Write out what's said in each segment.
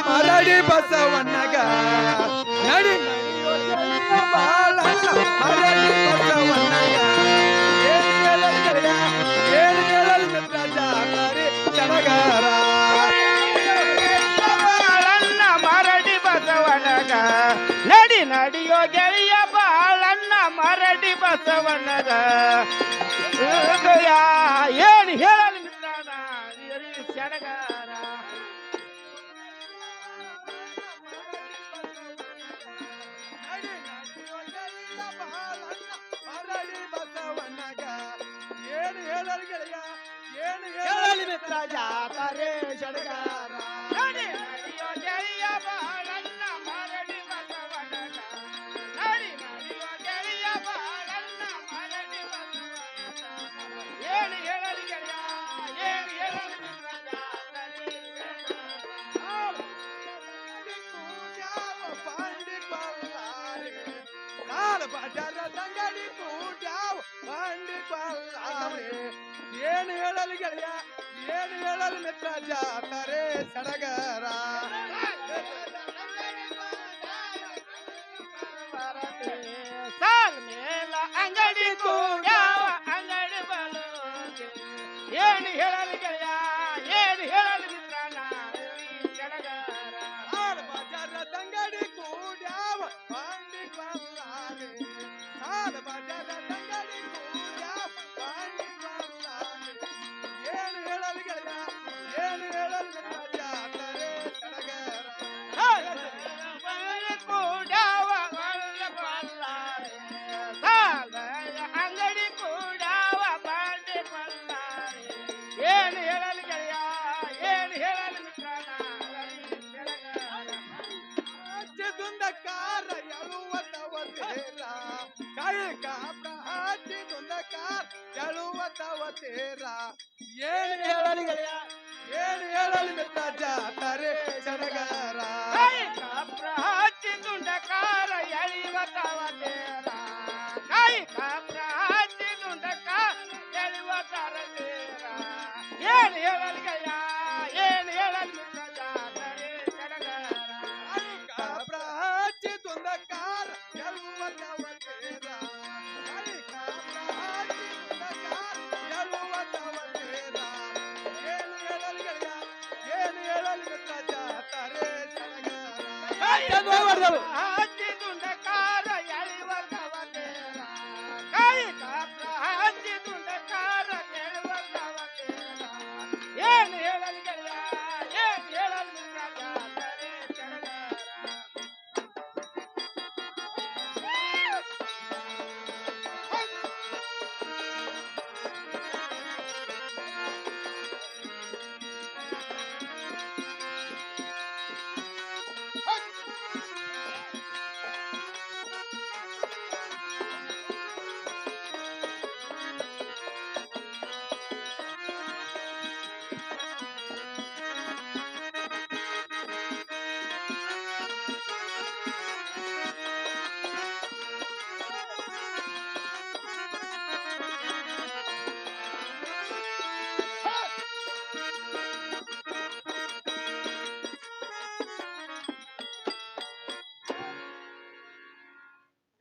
ಮರಡಿ ಬಸವಣ್ಣಗ ನಡಿ ಬಾಳಣ್ಣ ಮರಡಿ ಬಸವಣ್ಣಗ ಏನು ಹೇಳಲ್ ಮಿತ್ರ ಜಾತರೆ ಸಡಗರ ಬಾಳಣ್ಣ ಮರಡಿ ಬಸವಣ್ಣಗ ನಡಿ ನಡಿಯೋ ಗೆಳೆಯ ಬಾಳಣ್ಣ ಮರಡಿ ಬಸವಣ್ಣಗ ಏನು ಹೇಳಲ್ ಮಿತ್ರನ ಸಡಗರ ಏನು ಹೇಳಲ್ ಗೆಳೆಯ ಏನು ಹೇಳಲಿ ಮಿತ್ರ ಜಾತರೆ ಸಡಗರ ನಡಿ ನಡಿಯೋ ಗೆಳೆಯ ಬಾಳಣ್ಣ ಮರಡಿ ಬಸವಣ್ಣಗ ನಡಿ ನಡಿಯೋ ಗೆಳೆಯ ಬಾಳಣ್ಣ ಮರಡಿ ಬಸವಣ್ಣಗ ಏನು ಹೇಳಲಿ ಗೆಳೆಯ ಏನು ಹೇಳಲಿ ಮಿತ್ರ ಜಾತರೆ ಪಾಂಡಿ ಬಲ್ಲಾರೆ ಕಾಲ ಬಜಾರ ತಂಗಡಿ ಕೂಡ್ಯಾವ ಪಾಂಡಿ ಬಲ್ಲಾರೆ ಏನು ಹೇಳಲು ಗೆಳೆಯ ಏನು ಹೇಳಲು ಮಿತ್ರ ಜಾತರೆ ಸಡಗರ ಸಾಲ್ ಮೇಲ ಅಂಗಡಿ ಕೂಡ್ಯಾವ ಅಂಗಡಿ ಬಲು ಏನು ಹೇಳಲಿ ಗೆಳೆಯ ಏನು ಹೇಳಲಿ ಮಿತ್ರನ ಸಡಗರ ಕಾಲ ಬಜಾರ ತಂಗಡಿ ಕೂಡ್ಯಾವ ಪಾಂಡಿ ಬಲ್ಲಾರೆ ಕಾಲ ಬಜಾರ ತಂಗಡಿ ಕೂಡ್ಯಾವ ಪಾಂಡಿ ಬಲ್ಲಾರೆ ಏನು ಹೇಳಲು ಗೆಳೆಯ ಏನು ಹೇಳಲು ಮಿತ್ರ ಜಾತರೆ ಸಡಗರ ಕೂಡವ ಅಂಗಡಿ ಕೂಡವ ಬಾಂಡೆ ಬಲ್ಲಾರೆ ಏನು ಹೇಳಲಿ ಗೆಳೆಯ ಏನು ಹೇಳಲಿ ಮಿತ್ರನ ಹಚ್ಚಿದುಂದ ಕಾರ ಎಳುವತವ ತೇರ ಕಾಯಕ ಹಚ್ಚಿದುಂದ ಕಾರ ಎಳುವತವ ತೇರ ಏನು ಹೇಳಲಿ ಗೆಳೆಯ ಏನು ಹೇಳಲಿ ಮಿತ್ರ ಜಾತರೆ ಸಡಗರ ಹಚ್ಚಿ ದುಂಡಕಾರ ಎಳಿವತವ ತೇರ ಕೈ ಕಾಪ್ರ ಹಚ್ಚಿ ದುಂಡಕಾರ ಎಳಿವತರ ತೇರ ಏನು ಹೇಳಲಿ ಗೆಳೆಯ ಏನು ಹೇಳಲಿ ಮಿತ್ರ ಜಾತರೆ ಸಡಗರ ಹಚ್ಚಿದುಂದ ಕಾರ ಎಳುವತವ ತೇರ ಕಾಯಕ ಹಚ್ಚಿದುಂದ ಕಾರ ಎಳುವತವ ತೇರ ಏನು ಹೇಳಲಿ ಗೆಳೆಯ ಏನು ಹೇಳಲಿ ಮಿತ್ರ ಜಾತರೆ ಸಡಗರ ಹಚ್ಚಿ ದುಂಡಕಾರ ಎಳಿವತವ ತೇರ ಕೈ ಕಾಪ್ರ ಹಚ್ಚಿ ದುಂಡಕಾರ ಎಳಿವತವ ತೇರ ಏನು ಹೇಳಲಿ ಗೆಳೆಯ ಏನು ಹೇಳಲಿ ಮಿತ್ರ ಜಾತರೆ ಸಡಗರ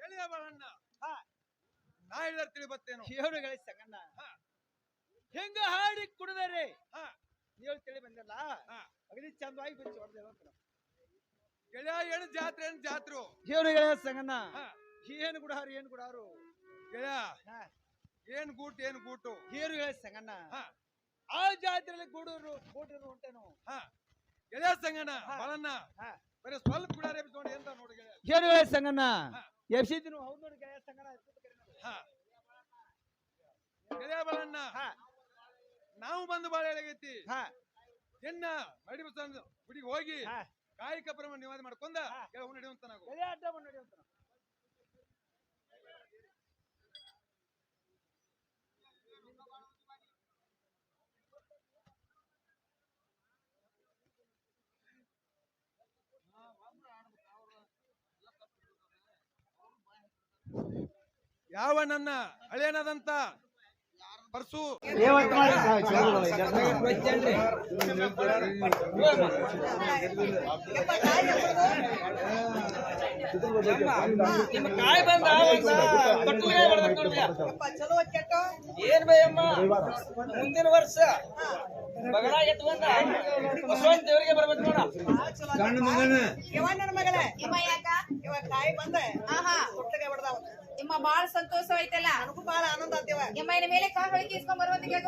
ಗೆಳೆಯ ಬಾಳಣ್ಣ ನಾ ಹೇಳಿದ್ರೆ ತಿಳಿಬತ್ತೇನು ಹೇಳುಗಳ ಸಂಗಣ್ಣ ಹೆಂಗ ಹಾಡಿ ಕುಡಿದರೆ ನೀವು ತಿಳಿ ಬಂದಿಲ್ಲ ಅಗದಿ ಚಂದವಾಗಿ ಬಿಚ್ಚಿ ಹೊಡೆದೇವ ಗೆಳೆಯ ಏನು ಜಾತ್ರೆ ಏನು ಜಾತ್ರು ಹೇಳುಗಳ ಸಂಗಣ್ಣ ಏನು ಗುಡಾರು ಏನು ಗುಡಾರು ಗೆಳೆಯ ಏನ್ ಗೂಟು ಏನು ಗೂಟು ಹೇಳುಗಳ ಸಂಗಣ್ಣ ಆ ಜಾತ್ರೆಯಲ್ಲಿ ಗೂಡೂರು ಗೂಡೂರು ಉಂಟೇನು ಗೆಳೆಯ ಸಂಗಣ್ಣ ಬಾಳಣ್ಣ ಬರೀ ಸ್ವಲ್ಪ ಗುಡಾರೆ ನೋಡಿ ಅಂತ ನೋಡಿ ಗೆಳೆಯ ಹೇಳುಗಳ ಸಂಗಣ್ಣ ಎಫ್ಸಿದಿನು ಹೌದು ನೋಡಿ ಗೆಳೆಯ ಸಂಗಣ್ಣ ಗೆಳೆಯ ಬಾಳಣ್ಣ ನಾವು ಬಂದು ಬಾಳ ಹೇಳಗೈತಿ ಎನ್ನ ಮಡಿ ಬಸವಣ್ಣ ಗುಡಿಗೆ ಹೋಗಿ ಕಾಯಿಕ ಪ್ರಮಾಣ ನಿವಾದ ಮಾಡ್ಕೊಂಡ ನಡೆಯುವಂತ ನಾವು ಯಾವ ನನ್ನ ಹಳೇನದಂತ ಪರ್ಸು ನಿಮ್ಮ ಕಾಯಿ ಬಂದ ಏನ್ ಬೈಯಮ್ಮ ಮುಂದಿನ ವರ್ಷ ಬಗಲಾಗ ಎತ್ಕೊಂಡ ಬಸವಣ್ಣ ದೇವರಿಗೆ ಬರ್ಬೇಕು ನೋಡ ಕಾಯಿ ಬಂದ ನಿಮ್ಮ ಬಾಳ ಸಂತೋಷ ಐತಲ್ಲ ನನಗೂ ಬಹಳ ಆನಂದ ಆತೇವ ನಿಮ್ಮ ಇನ್ ಮೇಲೆ ಕಾಯಿ ಹೊಳಿಕೆ ಇಸ್ಕೊಂಡ್ ಬರುವಂತಿಗೆ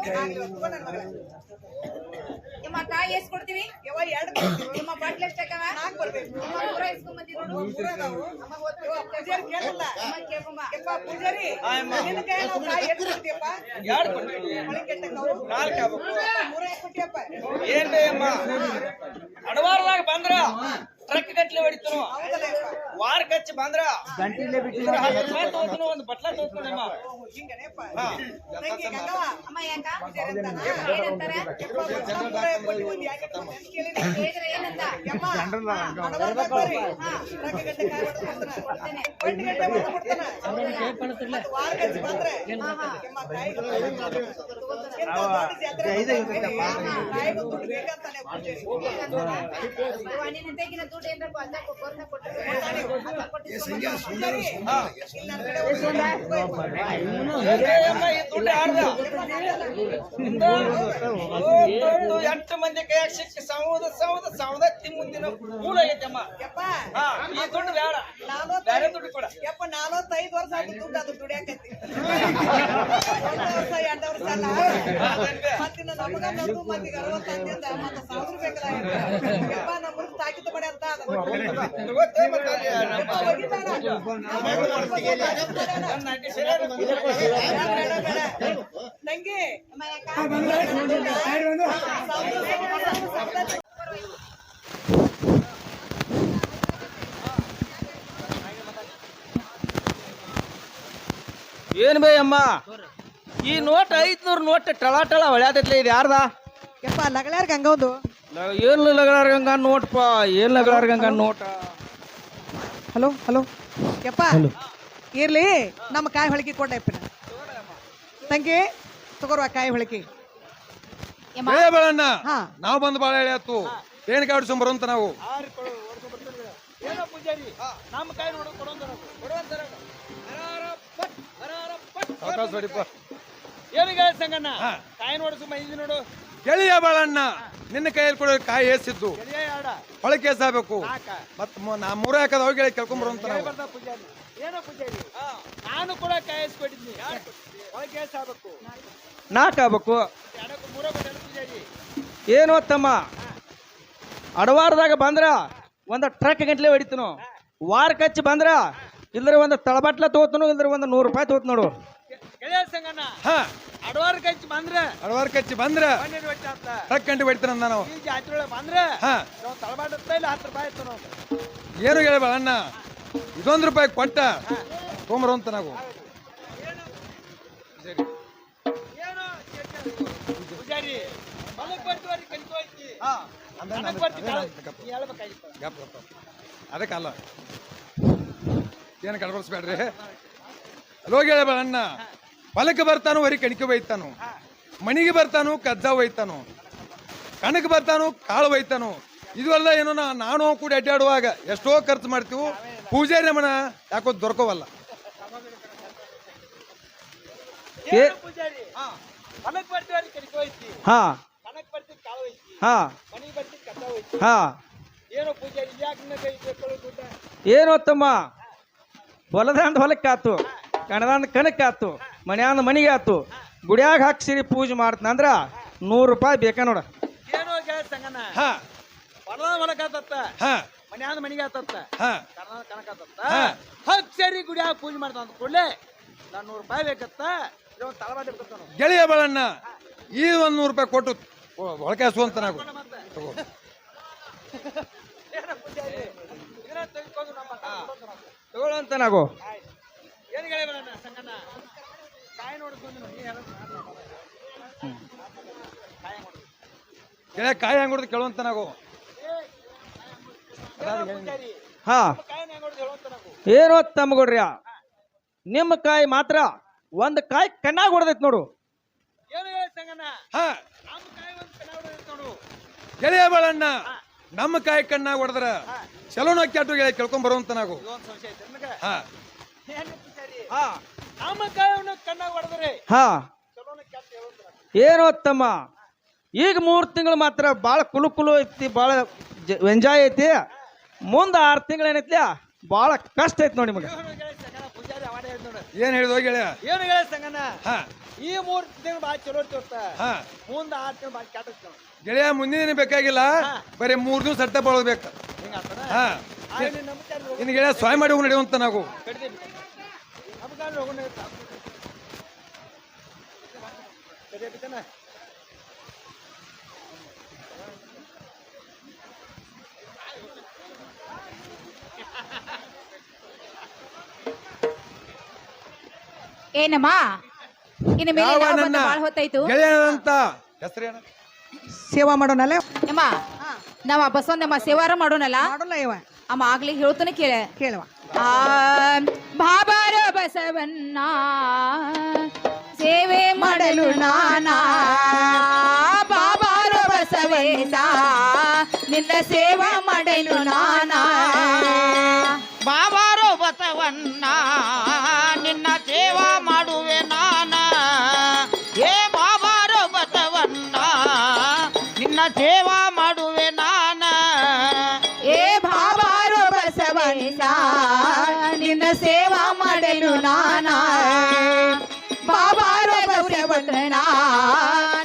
ನಿಮ್ಮ ಕಾಯಿ ಎಷ್ಟ್ ಕೊಡ್ತೀವಿ ಯವ್ವ ಎರಡು ನಿಮ್ಮ ಬಾಟ್ಲಿ ಎಷ್ಟಕ್ಕವ ನಾಲ್ಕು ಬರ್ಬೇಕು ನಿಮ್ಮ ಪೂರ ಇಸ್ಕೊಂಡ್ ಬಂದಿ ನೋಡು ಮೂರ ಅದಾವು ನಮ್ಮ ಗೊತ್ತು ಪೂಜಾರಿ ಕೇಳಲ್ಲ ನಮ್ಮ ಕೇಳ್ಕೊಂಬ ಯಪ್ಪ ಪೂಜಾರಿ ನಿನ್ನ ಕೈ ನಾವು ಕಾಯಿ ಎಷ್ಟು ಕೊಡ್ತೀಯಪ್ಪ ಎರಡು ಕೊಡ್ತೀವಿ ಮಳೆ ಕೆಟ್ಟ ನಾವು ನಾಲ್ಕು ಆಗ್ಬೇಕು ಮೂರೇ ಕೊಟ್ಟಿಯಪ್ಪ ಏನ್ ಬೇಯಮ್ಮ ಅಡವಾರದಾಗ ಬಂದ್ರ ಟ್ರಕ್ ಗಟ್ಲೆ ಹೊಡಿತನು ಹೌದಲ್ಲ ಯಪ್ಪ ವಾರ ಕಚ್ಚಿ ಬಂದ್ರ ರೂಪಾಯಿ ತಗೋತನು ಒಂದು ಬಟ್ಲ ತಗೋತನಮ್ಮ ಹಿಂಗನೇಪ್ಪ ತಂಗಿ ಗಂಗವ್ವ ಅಮ್ಮ ಯಾಕ ಪೂಜಾರಿ ಅಂತಾನ ಏನಂತಾರೆ ಯಪ್ಪ ಬಸ್ನ ಮೂರ ಕೊಟ್ಟು ಒಂದು ಯಾಕೆ ತಗೊಂಡೆ ಅಂತ ಕೇಳಿದೆ ಹೇಳಿದ್ರೆ ಏನಂತ ಯಮ್ಮ ಅಡವಾರದಾಗ ಬರ್ರಿ ಟ್ರಕ್ ಗಟ್ಟೆ ಕಾಯಿ ಹೊಡೆದು ಕೊಡ್ತಾನ ಕೊಡ್ತೇನೆ ಒಂಟಿ ಗಂಟೆ ಹೊಡೆದು ಕೊಡ್ತಾನ ಮತ್ತೆ ವಾರ ಕಚ್ಚಿ ಬಂದ್ರೆ ಯಮ್ಮ ಕಾಯಿ ಎಂತ ದೊಡ್ಡ ಜಾತ್ರೆ ಕಾಯಿಗೂ ದುಡ್ಡು ಬೇಕಂತಾನೆ ಪೂಜಾರಿ ನಿನ್ನ ತೆಗಿನ ದುಡ್ಡು ಏನ್ರಪ್ಪ ಅಲ್ಲ ಕೊರ್ನ ಕೊಟ್ಟರೆ ಬೇಯಮ್ಮ ಈ ದುಡ್ಡು ಯಾರ್ದ ದೊಡ್ಡ 8 ಮಂದಿ ಕೈಯಾಗ ಸಿಕ್ಕಿ ಸೌದತ್ತಿ ಮುಂದಿನ ಮೂಲ ಆಗೈತಮ್ಮ ಈ ದುಡ್ಡು ಬೇಡ ಬೇರೆ ದುಡ್ಡು ಕೊಡ 45 ವರ್ಷ ಆಯ್ತು ದುಡ್ಡು ಅದು ದುಡಿಯಾಕತ್ತಿ 1 ವರ್ಷ 2 ವರ್ಷ ಅಲ್ಲ ಮತ್ತಿನ ನಮಗ ನಮ್ದು ಮಂದಿಗೆ 60 ಅಂದಿಂದ ಮತ್ತೆ 1000 ಬೇಕಾಗಿತ್ತ ನಮ್ಗೆ ತಾಕಿತ ಪಡೆ ಅಂತ ನಂಗೆ ಏನ್ ಬೇಯಮ್ಮ ಈ ನೋಟ್ 500 ನೋಟ್ ಟಳ ಹೊಳ್ಯಾತೈತ್ಲೆ ಇದು ಯಾರ್ದ ಯಪ್ಪ ಲಗಳಾರ್ ಗಂಗೌದು ಏನ್ ಲಗಳಾರ ಗಂಗ ನೋಟ್ಪ ಏನ್ ಲಗಳಾರ ಗಂಗ ನೋಟ ಹಲೋ ಹಲೋ ಯಪ್ಪ ಇರ್ಲಿ ನಮ್ಮ ಕಾಯಿ ಹೊಳಿಗೆ ಕೊಟ್ಟಪ್ಪ ತಂಗಿ ತಗೋರುವ ಕಾಯಿ ಹೊಳಿಗೆ ಬೆಳಣ್ಣ ಹಾ ನಾವು ಬಂದು ಬಾಳ ಹೇಳ್ಯಾತು ಏನ್ ಕಾಡಿಸ್ಕೊಂಡ್ ಬರುವಂತ ನಾವು ಏನೋ ಪೂಜಾರಿ ನಮ್ಮ ಕೈ ನೋಡು ಅವಕಾಶ ಹೊಡಿಪ ಏನಿಗ ಸಂಗಣ್ಣ ಕಾಯಿ ನೋಡು ಸುಮ್ಮ ಇದು ನೋಡು ಗೆಳೆಯ ಬಾಳಣ್ಣ ನಿನ್ನ ಕೈಯಲ್ಲಿ ಕೊಡೋ ಕಾಯಿ ಏಸಿದ್ದು ಆಡ ಹೊಳಕೆ ಎಸಾಗಬೇಕು ಮತ್ ನಾ ಮೂರ ಹಾಕದ ಹೋಗಿ ಹೇಳಿ ಕೇಳ್ಕೊಂಡ್ ಬರುವಂತ ನಾವು ಬರ್ದ ಪೂಜಾರಿ ಏನೋ ಪೂಜಾರಿ ನಾನು ಕೂಡ ಕಾಯಿಸ್ಕೊಟ್ಟಿದ್ನಿ ಒಳಗೆ ಆಗ್ಬೇಕು 4 ಆಗ್ಬೇಕು ಪೂಜಾರಿ ಏನೋ ತಮ್ಮ ಅಡವಾರದಾಗ ಬಂದ್ರ ಒಂದ ಟ್ರಕ್ ಗಂಟ್ಲೆ ಹೊಡಿತನು ವಾರ ಕಚ್ಚಿ ಬಂದ್ರ ಇಲ್ದ್ರ ಒಂದು ತಳಬಟ್ಲ ತಗೋತನು ಇಲ್ದ್ರ ಒಂದು 100 ರೂಪಾಯಿ ತಗೋತ ನೋಡು ಸಂಗಣ್ಣ ಅಡವಾರ ಕಚ್ಚಿ ಬಂದ್ರ ಟ್ರಕ್ ಗಂಟೆ ಹೊಡಿತಾನ ನಾವು ಈ ಜಾತ್ರೆ ಬಂದ್ರ ತಳಬಾಟ ಇಲ್ಲ 10 ರೂಪಾಯಿ ಇತ್ತು ನಾವು ಏನು ಹೇಳಿ ಬಾಳಣ್ಣ ಇದೊಂದು ರೂಪಾಯಿ ಕೊಟ್ಟ ತೊಗೊಂಬರುವಂತ ನಾವು ಪೂಜಾರಿ ಅದಕ್ಕಲ್ಲ ಏನು ಕಳ್ಕೊಳಿಸ್ಬೇಡ್ರಿ ಹೋಗಿ ಹೇಳ ಬಾಳಣ್ಣ ಹೊಲಕ್ಕೆ ಬರ್ತಾನು ವರಿ ಕಣಿಕೆ ಒಯ್ತಾನು ಮನಿಗೆ ಬರ್ತಾನು ಕಜ್ಜಾ ಒಯ್ತಾನು ಕಣಕ್ಕೆ ಬರ್ತಾನು ಕಾಳು ಒಯ್ತಾನು ಇದು ಅಲ್ಲ ಏನೋ ನಾನು ಕೂಡ ಅಡ್ಡಾಡುವಾಗ ಎಷ್ಟೋ ಖರ್ಚು ಮಾಡ್ತೀವಿ ಪೂಜಾರಿ ನಮ್ಮನ ಯಾಕೋ ದೊರಕೋವಲ್ಲ ಏನೋ ತಮ್ಮ ಹೊಲದಂದ ಹೊಲಕ್ಕೆ ಆತು ಕಣದಂದ ಕಣಕ್ಕೆ ಆತು ಮನ್ಯಾಂದ ಮನಿಗೆ ಆತು ಗುಡಿಯಾಗ ಹಾಕ್ಸಿರಿ ಪೂಜೆ ಮಾಡ್ತಂದ್ರ 100 ರೂಪಾಯಿ ಬೇಕಾ ನೋಡ ಏನೋ ಸಂಗನ ಹೊಲದ ಹೊಲಕ್ಕೆ ಆತತ್ತ ಮನ್ಯಾಂದ ಮನಿಗೆ ಆತತ್ತ ಕಣಕ ಹಾಕ್ಸರಿ ಗುಡಿಯಾಗ ಪೂಜೆ ಮಾಡ್ತಾನ ಕೂಡಲೇ ನಾನು 100 ರೂಪಾಯಿ ಬೇಕತ್ತ ತಳಬಾಟ ಗೆಳೆಯ ಬಾಳಣ್ಣ ಈ 100 ರೂಪಾಯಿ ಕೊಟ್ಟು ಒಳಕೆ ಹಸುವಂತ ನಾವು ತಗೊಳ್ಳಂತ ನಾವು ಗೆಳೆಯ ಕಾಯಿ ಹೆಂಗ್ ಕೇಳುವಂತ ನಾವು ಹಾ ಏನೋ ತಮ್ಮಗೊಡ್ರಿ ನಿಮ್ಮ ಕಾಯಿ ಮಾತ್ರ ಒಂದ್ ಕಾಯಿ ಕಣ್ಣಾಗ ಹೊಡೆದೈತಿ ನೋಡು. ಹಾ ಗೆಳೆಯ ಬಾಳಣ್ಣ ನಮ್ಮ ಕಾಯಿ ಕಣ್ಣಾಗ ಹೊಡೆದ್ರ ಚಲೋನ ಕೆಟ್ಟು ಗೆಳೆಯ ಕೇಳ್ಕೊಂಡ್ ಬರುವಂತ ನಾವು. ಹಾ ಹಾ ಏನೋ ತಮ್ಮ, ಈಗ 3 ತಿಂಗಳು ಮಾತ್ರ ಭಾಳ ಕುಲು ಐತಿ, ಭಾಳ ಎಂಜಾಯ್ ಐತಿ. ಮುಂದೆ 6 ತಿಂಗಳು ಏನೈತಿ ಭಾಳ ಕಷ್ಟ ಐತಿ ನೋಡಿ ನಿಮಗೆ. ಏನ್ ಹೇಳಿದ್ವ ಗೆಳೆಯ? ಏನು ಹೇಳ ಸಂಗನ, ಹಾ ಈ 3 ತಿಂಗಳು ಭಾಳ ಚಲೋ ಇರ್ತ, ಹಾ ಮುಂದೆ 6 ತಿಂಗಳು ಭಾಳ ಕೆಟ್ಟ. ಗೆಳೆಯ ಮುಂದಿನ ದಿನ ಬೇಕಾಗಿಲ್ಲ, ಬರೀ 3 ದಿವಸ ಅಡ್ಡ ಬಳಬೇಕು. ಹಾ ಇನ್ನು ಗೆಳೆಯ ಸ್ವಾಮಿ ಮಾಡಿ ಹೋಗಿ ನಡೆಯುವಂತ ನಾವು. ಏನಮ್ಮ ಇನ್ನು ಮೇಲೆ ಯಾವ ನಾವು ನನ್ನ ಬಂದು ಭಾಳ ಹೊತ್ತಾಯ್ತು. ಗೆಳೆಯನಂತ ಹೆಸರೇನ? ಸೇವಾ ಮಾಡೋಣಲ್ಲ ಅಮ್ಮ ನಾವ ಬಸವಣ್ಣಮ್ಮ ಸೇವಾರ ಮಾಡೋಣಲ್ಲ. ಮಾಡೋಣ ಇವ ಅಮ್ಮ ಆಗ್ಲಿ ಹೇಳ್ತಾನೆ ಕೇಳುವ. ಬಾಬಾರ ಬಸವಣ್ಣ ಸೇವೆ ಮಾಡಲು ನಾನಾ, ಬಾಬಾರ ಬಸವೇಶ ನಿನ್ನ ಸೇವಾ ಮಾಡಲು ನಾನಾ. ಬಾಬಾರೋ ಬಸವಣ್ಣ ನಿನ್ನ ಸೇವಾ ಮಾಡುವೆ ನಾನ, ಏ ಬಾಬಾರೋ ಬಸವಣ್ಣ ನಿನ್ನ ಸೇವಾ ಮಾಡುವೆ ನಾನ. ಏ ಬಾಬಾರ ಬಸವೇಶ ನಿನ್ನ ಸೇವಾ ಮಾಡಲು ನಾನಾ, ಬಾಬಾರ ಬಸವಣ್ಣ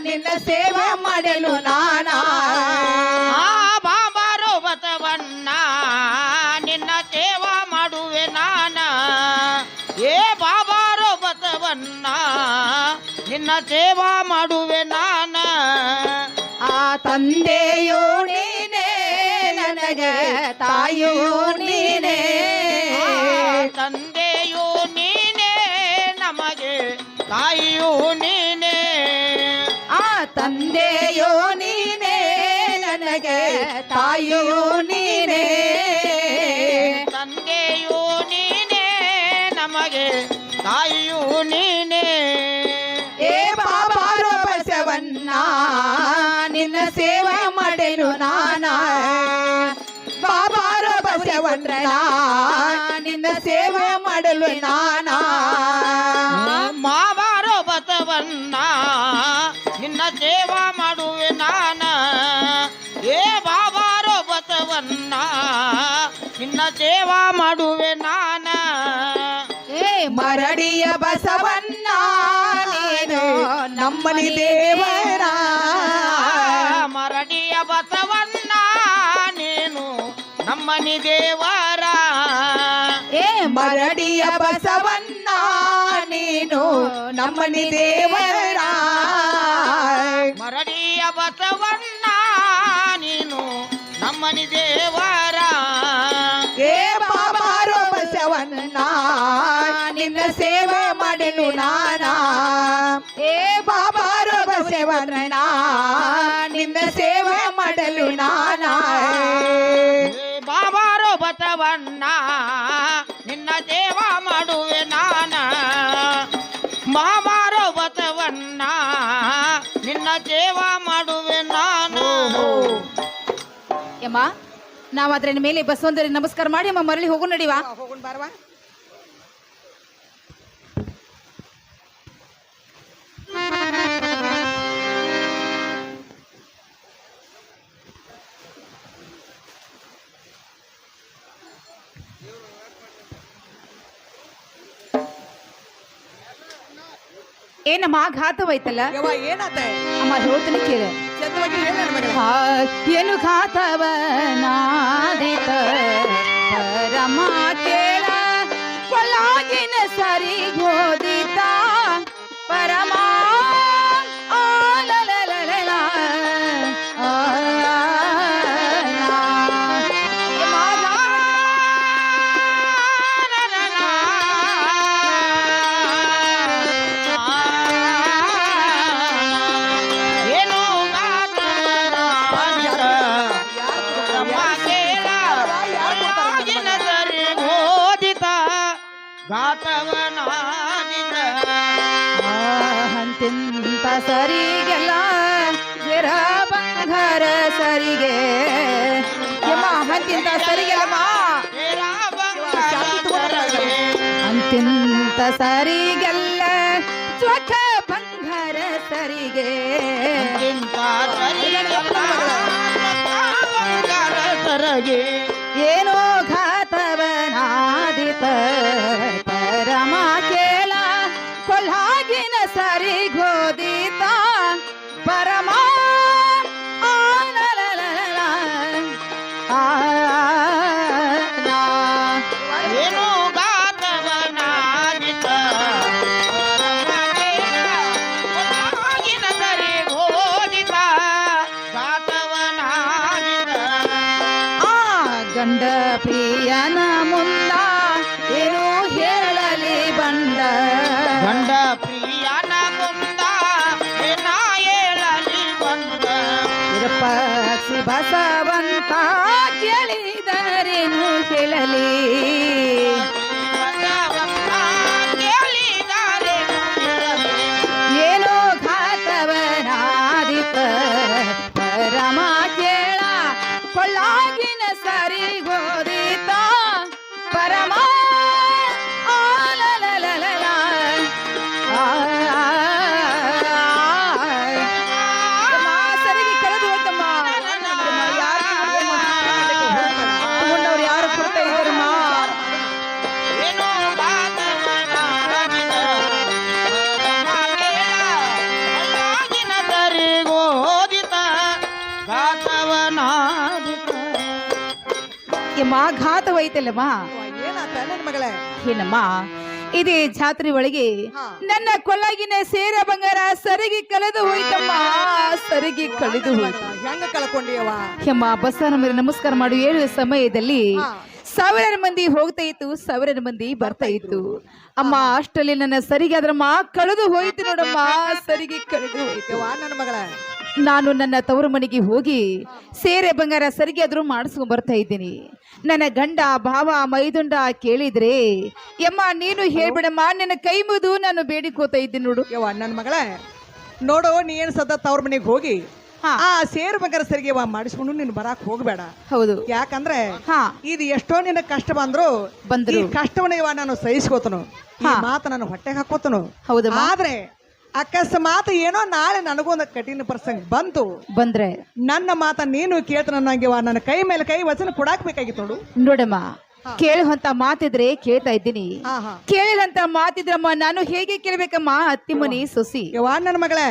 ನಿನ್ನ ಸೇವಾ ಮಾಡಲು ನಾನಾ. ಆ ಬಾಬಾರೋ ಬಸವಣ್ಣ ನಿನ್ನ ಸೇವಾ ಮಾಡುವೆ ನಾನ, ಏ ಬಾಬಾರೋ ಬಸವಣ್ಣ ನಿನ್ನ ಸೇವಾ ಮಾಡುವೆ ನಾನ. ಆ ತಂದೆಯೋ ನೀನೇ ನನಗೆ ತಾಯಿಯೋ ನೀನೇ, ತಂದೆಯು ನೀನೇ ನಮಗೆ ತಾಯಿಯು ನೀನೇ. ಆ ತಂದೆಯೋ ನೀನೇ ನನಗೆ ತಾಯಿಯೋ ನೀನೇ, ತಂದೆಯು ನೀನೇ ನಮಗೆ ತಾಯಿಯು ನೀನೇ. ಏ ಬಾಬಾರೋ ಬಸವಣ್ಣ ನಿನ್ನ ಸೇವೆ ಮಾಡಲು ನಾನಾ, ಬಾಬಾರೋ ಬಸವಣ್ಣ ನಿನ್ನ ಸೇವೆ ಮಾಡಲು ನಾನಾ. ಮಾವಾರೋ ಬಸವಣ್ಣ ನಿನ್ನ ಸೇವಾ ಮಾಡುವೆ ನಾನ, ಏ ಬಾಬಾರೋ ಬಸವಣ್ಣ ನಿನ್ನ ಸೇವಾ ಮಾಡುವೆ ನಾನ. ಏ ಮರಡಿಯ ಬಸವಣ್ಣ ನೀನು ನಮ್ಮನಿ ದೇವರ, ಮರಡಿಯ ಬಸವಣ್ಣ ನೀನು ನಮ್ಮನಿ ದೇವರ. ಏ ಮರಡಿಯ ಬಸವಣ್ಣ ನೀನು ನಮ್ಮನಿ ದೇವರ, ಮರಡಿಯ ಬಸವಣ್ಣ ನೀನು ನಮ್ಮನಿ ದೇವರ. ಏ ಬಾಬಾರೋ ಬಸವಣ್ಣ ನಿನ್ನ ಸೇವೆ ಮಾಡಲು ನಾನಾ, ಏ ಬಾಬಾರೋ ಬಸವಣ್ಣ ನಿನ್ನ ಸೇವೆ ಮಾಡಲು ನಾನಾ. ಬಾಬಾರೋ ಬಸವಣ್ಣ ನಿನ್ನ ಸೇವಾ ಮಾಡುವೆ ನಾನ, ಬಾಬಾರೋ ಬಸವಣ್ಣ ನಿನ್ನ ಸೇವಾ ಮಾಡುವೆ ನಾನು. ಯಮ್ಮ ನಾವ್ ಅದ್ರ ಮೇಲೆ ಬಸವಂತರಿಗೆ ನಮಸ್ಕಾರ ಮಾಡಿ ಅಮ್ಮ ಮರಳಿ ಹೋಗು ನಡಿವಾ. ಹೋಗೋಣ ಬಾರವಾ. ಏನಮ್ಮ ಘಾತವೈತಲ್ಲ ಯವ್ವ ಏನಾತ? ಅಮ್ಮ ಹೇಳ್ತೀನಿ ಕೇಳ. ಚಂದವಾಗಿ ಹೇಳ ನನ್ನ ಮಗಳ. ಏನು ಘಾತವನಾದಿತ ಪರಮ ಕೇಳ ಒಳಗಿನ ಸರಿ ಗೋದಿತ ಪರಮ ಆಲಲಲಲ ಆ ಘಾತವ ಗಾತವನಾದಿತ ಅಂತಿಂತ ಸರಿಗೆಲ್ಲ ಗಿರ ಬಂಗಾರ ಸರಿಗೆ ಯಮ್ಮ ಅಂತಿಂತ ಸರಿಗೆಲ್ಲಮ್ಮ ಅಂತಿಂತ ಸರಿಗೆಲ್ಲ ಜ್ವಕ ಬಂಗಾರ ಸರಿಗೆ ಸರಗೆ ಏನೋ ಘಾತವನಾದಿತ ಪರಮ ಕೇಳ ಕೊಲ್ಹಾಗಿನ ಸರಿ ಗೋದಿತ ಪರಮ ಏನೋ ಗಾತವನಾದಿತ ಸರಿ ಗೋದಿತ ಗಾತವನಾದಿತ ಗಂಡ ಪ್ರಿಯನ ಮುಂದ ಏನು ಹೇಳಲಿ ಬಂದ ಗಂಡ ಪ್ರಿಯನ ಮುಂದ ಏನ ಹೇಳಲಿ ಬಂದ ಪಕ್ಷಿ ಬಸವಂತ ಕೇಳಿದರೇನು ಹೇಳಲಿ ಏನೋ ಘಾತವನಾದಿತ ಪರಮ ಕೇಳ ಕೊಳ್ಳಾಗಿನ ಸರಿ ಗೋದಿತ ಪರಮ ಸರಿಗೆ ಕರೆದು ಹೋಯ್ತಮ್ಮ ತಗೊಂಡವ್ರು ಯಾರು ಕೊಡ್ತಾ ಇದ್ದಾರಮ್ಮ ಏನೋ ಗಾತವನಾದಿತ ಗಾಗಿನ ಸರಿ ಗೋದಿತ ಗಾತವನಾದಿತ ಯಮ್ಮ ಘಾತವೈತಲ್ಲಮ್ಮ ಏನಾತ ನನ್ನ ಮಗಳೇ ಏನಮ್ಮ ಇದೇ ಜಾತ್ರೆ ಒಳಗೆ ನನ್ನ ಕೊಳಗಿನ ಸೇರ ಬಂಗಾರ ಸರಿಗೆ ಕಳೆದು ಹೋಯ್ತಮ್ಮ ಸರಿಗೆ ಕಳೆದು ಹೋಯ್ತು ಹೆಂಗ ಕಳ್ಕೊಂಡಿಯವ ಯಮ್ಮ ಬಸವನ ನಮಸ್ಕಾರ ಮಾಡಿ ಹೇಳುವ ಸಮಯದಲ್ಲಿ ಸಾವಿರಾರು ಮಂದಿ ಹೋಗ್ತಾ ಇತ್ತು ಸಾವಿರಾರು ಮಂದಿ ಬರ್ತಾ ಇತ್ತು ಅಮ್ಮ ಅಷ್ಟರಲ್ಲಿ ನನ್ನ ಸರಿಗೆ ಅದ್ರಮ್ಮ ಕಳೆದು ಹೋಯ್ತು ನೋಡಮ್ಮ ಸರಿಗೆ ಕಳೆದು ಹೋಯ್ತು ಯವ್ವ ನನ್ನ ಮಗಳೇ ನಾನು ನನ್ನ ತವರು ಮನೆಗೆ ಹೋಗಿ ಸೇರೆ ಬಂಗಾರ ಸರಿಗೆ ಆದ್ರೂ ಮಾಡಿಸ್ಕೊಂಡ್ ಬರ್ತಾ ಇದ್ದೀನಿ ನನ್ನ ಗಂಡ ಭಾವ ಮೈದುಂಡ ಕೇಳಿದ್ರೆ ಯಮ್ಮ ನೀನು ಹೇಳ್ಬಿಡಮ್ಮ ನನ್ನ ಕೈ ಮುಗಿದು ನಾನು ಬೇಡಿಕೋತಾ ಇದ್ದೀನಿ ನೋಡು ಯವ್ವ ನನ್ನ ಮಗಳೇ ನೋಡು ನೀ ಏನ್ ಸದ ತವ್ರ ಮನೆಗೆ ಹೋಗಿ ಹಾ. ಆ ಸೇರು ಬಂಗಾರ ಸರಿಗೆ ಮಾಡಿಸ್ಕೊಂಡು ನೀನು ಬರಾಕ್ ಹೋಗ್ಬೇಡ ಹೌದು ಯಾಕಂದ್ರೆ ಹಾ ಇದು ಎಷ್ಟೋ ನಿನ್ನ ಕಷ್ಟ ಬಂದ್ರು ಬಂದ್ರು. ಈ ಕಷ್ಟವನ್ನ ಇವ ನಾನು ಸಹಿಸ್ಕೋತನು ಈ ಹಾ. ಮಾತು ನಾನು ಹೊಟ್ಟೆಗೆ ಹಾಕೋತನು ಹೌದಮ್ಮ ಆದ್ರೆ ಅಕಸ್ಮಾತ್ ಏನೋ ನಾಳೆ ನನಗೊಂದು ಕಠಿಣ ಪ್ರಸಂಗ ಬಂತು ಬಂದ್ರೆ ನನ್ನ ಮಾತ ನೀನು ಕೇಳ್ತ ನಂಗೆ ನನ್ನ ಕೈ ಮೇಲೆ ಕೈ ವಚನ ಕೊಡಾಕ್ ಬೇಕಾಗಿತ್ತು ನೋಡು ನೋಡಮ್ಮ ಕೇಳುವಂತ ಮಾತಿದ್ರೆ ಕೇಳ್ತಾ ಇದ್ದೀನಿ ಹಾ ಹಾ ಕೇಳಿದಂತ ಮಾತಿದ್ರಮ್ಮ ನಾನು ಹೇಗೆ ಕೇಳ್ಬೇಕಮ್ಮ ಅತ್ತಿಮನಿ ಸೊಸಿ ಯವ್ವ ನನ್ನ ಮಗಳೇ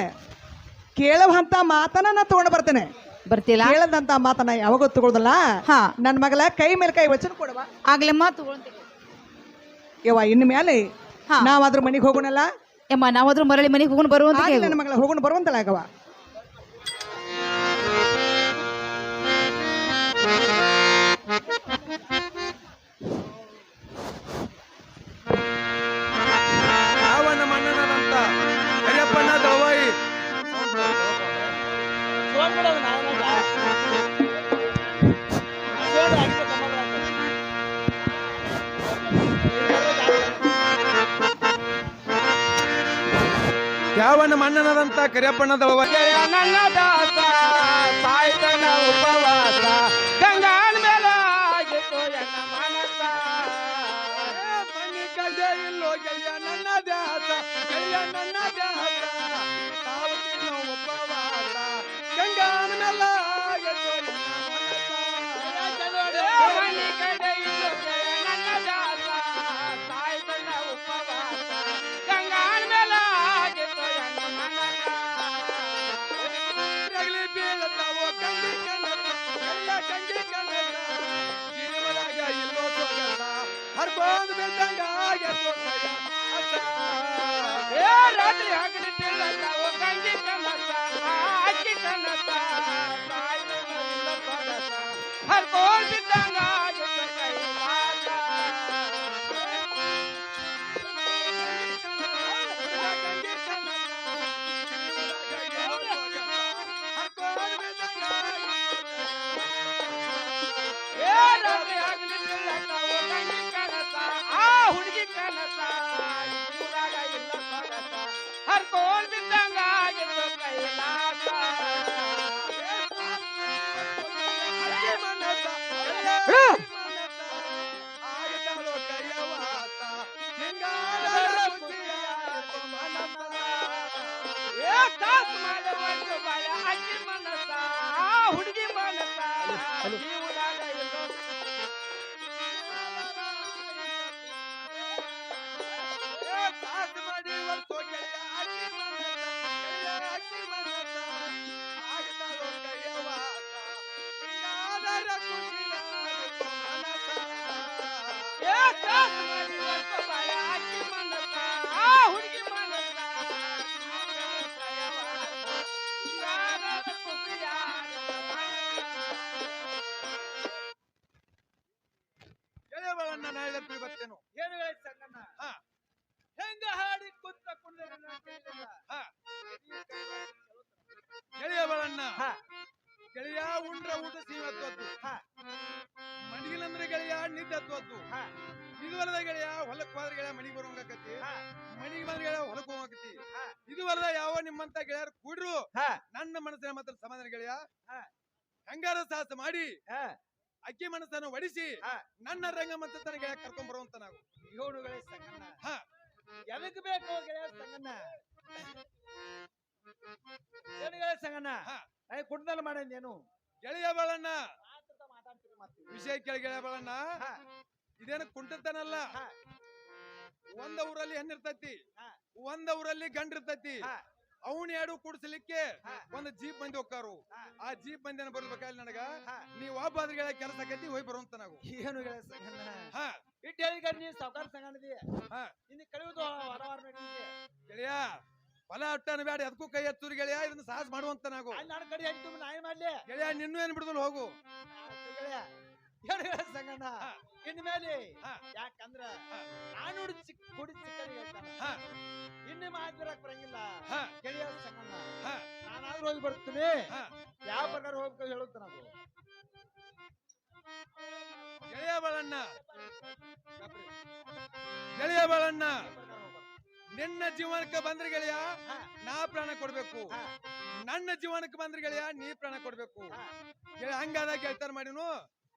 ಕೇಳುವಂತ ಮಾತನ್ನ ನಾ ತಗೊಂಡು ಬರ್ತೇನೆ ಬರ್ತಿಲ್ಲ ಕೇಳದಂತ ಮಾತನ್ನ ಯಾವಾಗ ತಗೊಳ್ದಲ್ಲ ಹಾ ನನ್ನ ಮಗಳ ಕೈ ಮೇಲೆ ಕೈ ವಚನ ಕೊಡವ ಆಗ್ಲಮ್ಮ ತಗೊಳ್ತೀನಿ ಯವ್ವ ಇನ್ನು ಮೇಲೆ ಹಾ. ನಾವ್ ಅದ್ರ ಮನೆಗೆ ಹೋಗೋಣಲ್ಲ ಯಮ್ಮ ನಾವಾದ್ರೂ ಮರಳಿ ಮನೆಗೆ ಹೋಗೋಣ ಬರುವಂತ ಆಗ್ಲಿ ನನ್ನ ಮಗಳ ಹೋಗೋಣ ಬರುವಂತಲ್ಲ ಆಗವ ಯಾವನ ಮಣ್ಣನದಂತ ಕರಿಯಪ್ಪನ ದಳವಾಯಿ ಯಾವನ ಮಣ್ಣನದಂತ ಕರಿಯಪ್ಪನ ದಳವಾಯಿ ನನ್ನ ದಾಸ ಸಾಯ್ತನ ಉಪವಾಸ ಗಂಗಾಳ ಮೇಲೆ ಆಗಿತ್ತು ಎನ್ನ ಮನಸ ಮಣ್ಣಿ ಕಲ್ದೆ ಇಲ್ಲೋ ಗೆಳೆಯ ನನ್ನ ದ್ಯಾಸ ಗೆಳೆಯ ನನ್ನ ದ್ಯಾಸ ಸಾವತ್ತಿನ ಉಪವಾಸ ಗಂಗಾನ ಮೆಲ್ಲ ಎದ್ದು ಮನಿ ಕಡೆ ಇಲ್ಲೋ ನನ್ನ ದಾಸ ಸಾಯ್ತನ ಉಪವಾಸ ಗಂಗಾಳ ಮೇಲೆ ಆಗಿತ್ತು ಎನ್ನ ಮನಸ ರಗಲಿ ಬೀಳತಾವೋ ಕಂಡಿ ಕನಸ ಎಲ್ಲ ಕಂಡಿ ಕನಸ ಜೀವದಾಗ ಇಲ್ಲೋ ಸೊಗಸ ಹರ್ಕೊಂಡ್ ಬಿದ್ದಂಗ ಎದ್ದು ಏ ರಾತ್ರಿ ಹಗಲಿ ಬೀಳತಾವ ಗಂಜಿ ಕನಸ ಅಕ್ಕಿ ಕನಸ ಸಾಯ್ತನ ಇಲ್ಲ ಸೊಗಸ ಹರ್ಕೊಂಡ್ ಬಿದ್ದಂಗ ಆಗಿತ್ತು ಕೈಲಾಸ ಏ ರಾತ್ರಿ ಹಗಲಿ ಬೀಳತಾವ ಗಂಜಿ ಕನಸ ಆ ಹುಡುಗಿ ಕನಸ ಆಗತಾಳೋ ಕೈಯವಾತ ಹಿಂಗಾದರೆ ಖುಷಿಯಾಯಿತು ಮನಸ. ಹುಡುಗಿ ಮನಸ ಜೀವದಾಗ ಎಲ್ಲೋ ಸಾಥ್ ಮಾಡಿ ಒಲ್ಸೋ ಗೆಳೆಯ ಅಕ್ಕಿ ಮನಸ, ಗೆಳೆಯ ಅಕ್ಕಿ ಮನಸ ಆಗತಾಳೋ ಕೈಯವಾತ ಹಿಂಗಾದರೆ ಖುಷಿಯಾಯಿತು ಮನಸ. ಹುಡುಗಿ ಮನಸ ಗೆಳೆಯಗಳನ್ನ ನಾ ಹೇಳಿದ್ರೆ ಬರ್ತೇನು. ಏನು ಹೇಳಿ ಸಂಗಣ್ಣ ಹಾ ಹೆಂಗ ಹಾಡಿ ಕುತ್ತ ಕುಂದ ಹಾ ಗೆಳೆಯಗಳನ್ನ ಹಾ. ಗೆಳೆಯ ಉಂಡ್ರ ಊಟ ಸೀಮತ್ವದ್ದು, ಹಾ. ಮಣಗಿಲಂದ್ರೆ ಗೆಳೆಯ ನಿದ್ದತ್ವದ್ದು, ಹಾ. ಇದು ವರದ ಗೆಳೆಯ ಹೊಲಕ್ ಹೋದ್ರ ಗೆಳೆಯ ಮನಿಗೆ ಬರೋಂಗಕತಿ, ಹಾ. ಮನಿಗೆ ಬಂದ್ರ ಗೆಳೆಯ ಹೊಲಕ್ ಹೋಗಕತಿ. ಹಾ. ಇದು ವರದ ಯಾವ ನಿಮ್ಮಂತ ಗೆಳೆಯರು ಕೂಡ್ರು ಹಾ. ನನ್ನ ಮನಸ್ಸಿನ ಮಾತ್ರ ಸಮಾಧಾನ ಗೆಳೆಯ. ಹಾ. ಹಂಗಾರ ಸಾಹಸ ಮಾಡಿ ಹಾ. ಅಕ್ಕಿ ಮನಸ್ಸನ್ನು ಒಡಿಸಿ ಹಾ. ನನ್ನ ರಂಗಮಂತ ತನ್ನ ಗೆಳೆಯ ಕರ್ಕೊಂಡ್ ಬರುವಂತ ನಾವು. ಯೋಡುಗಳೇ ಸಂಗಣ್ಣ ಹಾ ಎದಕ್ ಬೇಕು ಗೆಳೆಯ ಸಂಗಣ್ಣ ಏನುಗಳೇ ಸಂಗಣ್ಣ ಹಾ. ಕುಡ್ದಲ್ ಮಾಡೇನು ಗೆಳೆಯ ಬಾಳಣ್ಣ ವಿಷಯ ಕೇಳಿ ಗೆಳೆಯ ಬಾಳಣ್ಣ, ಹಾ. ಇದೇನು ಕುಂಟತನಲ್ಲ. ಹಾ. ಒಂದ ಊರಲ್ಲಿ ಹೆಣ್ಣಿರ್ತೈತಿ, ಹಾ. ಒಂದ ಊರಲ್ಲಿ ಗಂಡಿರ್ತೈತಿ. ಹಾ. ಅವನ್ ಎರಡು ಕೂಡ್ಸಲಿಕ್ಕೆ ಹಾ. ಒಂದು ಜೀಪ್ ಮಂದಿ ಹೋಗ್ತಾರು. ಹಾ. ಆ ಜೀಪ್ ಮಂದಿನ ಬರ್ಬೇಕಾದ್ರೆ ನನಗ ಹಾ. ನೀವ್ ಒಬ್ಬ ಅದ್ರಗಳ ಕೆಲಸ ಕತ್ತಿ ಹೋಗಿ ಬರುವಂತ ನಾವು. ಏನು ಗೆಳೆಯ ಸಂಗಣ್ಣ ಹಾ ಇಟ್ಟು ಹೇಳಿಗ ನೀ ಸಾವುಕಾರ ಸಂಗಣ್ಣದಿ ಹಾ ಇನ್ನು ಕಳೆಯುವುದು ವಾರ ಗೆಳೆಯ ಹೊಲ ಅಟ್ಟನ ಬ್ಯಾಡ ಅದಕ್ಕೂ ಕೈ ಎತ್ತೂರಿ ಗೆಳೆಯ, ಇದನ್ನ ಸಾಹಸ ಮಾಡುವಂತ ನಾವು. ಅಲ್ಲಿ ನನ್ನ ಕಡೆ ಹೇಳ್ತು ನಾ ಏನ್ ಮಾಡ್ಲಿ ಗೆಳೆಯ ನಿನ್ನೂ ಏನ್ ಬಿಡುದಿಲ್ಲ, ಹೋಗು. ಗೆಳೆಯ ಏನು ಗೆಳೆಯ ಸಂಗಣ್ಣ ಹಾ. ಇನ್ ಮೇಲೆ ಹಾ. ಯಾಕಂದ್ರ ಹಾ. ನಾನು ಕುಡಿ ಚಿಕ್ಕನಿಗೆ ಹೇಳ್ತಾನ ಹಾ ಇನ್ನು ಮಾತಿರಕ್ ಬರಂಗಿಲ್ಲ ಹಾ ಗೆಳೆಯ ಸಂಗಣ್ಣ ಹಾ ನಾನಾದ್ರೂ ಹೋಗಿ ಬರ್ತೀನಿ. ಹಾ ಯಾವ ಪ್ರಕಾರ ಹೋಗ್ಬೇಕು ಹೇಳುತ್ತ ನಾವು ಗೆಳೆಯ ಬಾಳಣ್ಣ, ಗೆಳೆಯ ಬಾಳಣ್ಣ, ನಿನ್ನ ಜೀವನಕ್ಕೆ ಬಂದ್ರೆ ಗೆಳೆಯ ಹಾ. ನಾ ಪ್ರಾಣ ಕೊಡ್ಬೇಕು, ಹಾ. ನನ್ನ ಜೀವನಕ್ಕೆ ಬಂದ್ರೆ ಗೆಳೆಯ ನೀ ಪ್ರಾಣ ಕೊಡ್ಬೇಕು. ಹಾ. ಗೆಳೆಯ ಹಂಗಾದಾಗ ಗೆಳ್ತಾರ ಮಾಡಿನು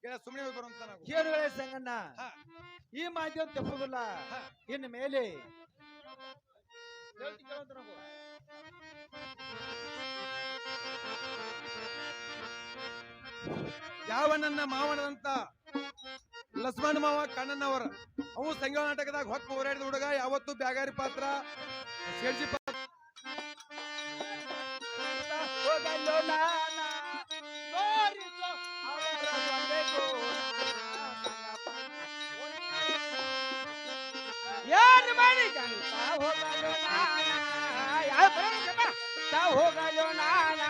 ಗೆಳೆಯ ಸುಮ್ಮನೆ ಹೋಗಿ ಬರುವಂತ ನಾವು. ಏನು ಗೆಳೆಯ ಸಂಗಣ್ಣ ಹಾ. ಈ ಮಾಧ್ಯಮ ತಪ್ಪುದಿಲ್ಲ. ಹಾ. ಇನ್ನು ಮೇಲೆ ಹೇಳ್ತೀನಿ ಕೇಳುವಂತ ನಾವು ಯಾವ ನನ್ನ ಮಾವನದಂತ ಲಕ್ಷ್ಮಣ ಮಾವ ಕಣ್ಣನವರ ಅವು ಸಂಗೀತ ನಾಟಕದಾಗ ಹೊಕ್ಕ ಹೋರಾಡಿದ ಹುಡುಗ ಯಾವತ್ತು ಬ್ಯಾಗಾರಿ ಪಾತ್ರ ಸೇರ್ಜಿ ಪಾತ್ರ ಹೋಗಲು ನಾನ ತೋರಿಸು ಅವರ ಒಂದೇ ಕೋನ. ಯಾರ ಮನೆಗಂತ ಹೋಗಲು ನಾನ ಹೋಗಲು ನಾನ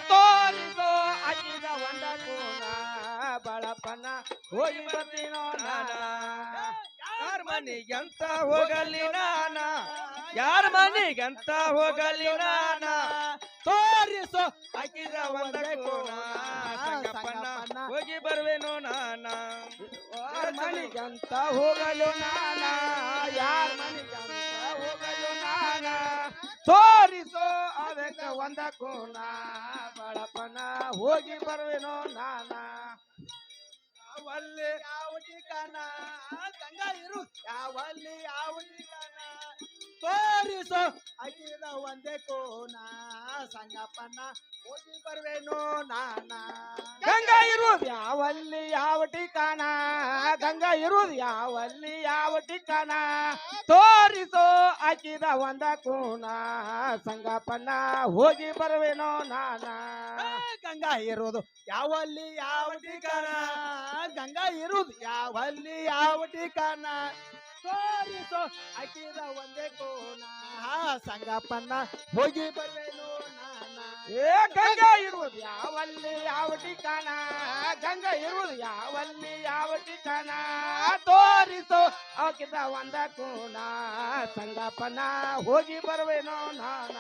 ತೋರಿಸು ಅಜ್ಜಿದ ಒಂದ ಕೋನ ಬಳಪನ ಹೋಗಿ ಬರ್ತೀನೋ ನಾನ. ಯಾರ ಮನೆಗಂತ ಹೋಗಲಿ ನಾನ, ಯಾರ ಮನೆಗಂತ ಹೋಗಲಿ ನಾನ ತೋರಿಸು ಹಾಕಿದ ಒಂದೇ ಕೋನ ಸಂಗಪ್ಪನ ಹೋಗಿ ಬರುವೆನೋ ನಾನ. ಯಾರ ಮನೆಗಂತ ಹೋಗಲು ನಾನ, ಯಾರ ಮನೆಗಂತ ಹೋಗಲು ನಾನ ತೋರಿಸೋ ಅದಕ್ಕ ಒಂದ ಕೋನ ಬಳಪನ ಹೋಗಿ ಬರುವೆನೋ ನಾನ. ಯಾವಲ್ಲಿ ಯಾವ ಠಿಕಾಣ ಗಂಗ ಇರು, ಯಾವಲ್ಲಿ ಯಾವ ಠಿಕಾಣ ತೋರಿಸೋ ಅಗಿದ ಒಂದೇ ಕೋನ ಸಂಗಪ್ಪನ ಹೋಗಿ ಬರುವೆನೋ ನಾನ. ಗಂಗಾ ಇರುವುದು ಯಾವಲ್ಲಿ ಯಾವ ಠಿಕಾಣ, ಗಂಗಾ ಇರುವುದು ಯಾವಲ್ಲಿ ಯಾವ ಠಿಕಾಣ ತೋರಿಸೋ ಹಾಕಿದ ಒಂದ ಕೋನ ಸಂಗಪ್ಪನ ಹೋಗಿ ಬರುವೆನೋ ನಾನ. ಗಂಗಾ ಇರುವುದು ಯಾವಲ್ಲಿ ಯಾವ ಠಿಕಾಣ, ಗಂಗಾ ಇರುವುದು ಯಾವಲ್ಲಿ ಯಾವ ಠಿಕಾಣ ತೋರಿಸೋ ಹಾಕಿದ ಒಂದೇ ಕೋನ ಸಂಗಪ್ಪನ ಹೋಗಿ ಬರುವೆನೋ ನಾನ. ಏ ಗಂಗಾ ಇರುವುದು ಯಾವಲ್ಲಿ ಯಾವ ಠಿಕಾಣ, ಗಂಗಾ ಇರುವುದು ಯಾವಲ್ಲಿ ಯಾವ ಠಿಕಾಣ ತೋರಿಸೋ ಹಾಕಿದ ಒಂದ ಕೋನ ಸಂಗಪ್ಪನ ಹೋಗಿ ಬರುವೆನೋ ನಾನ.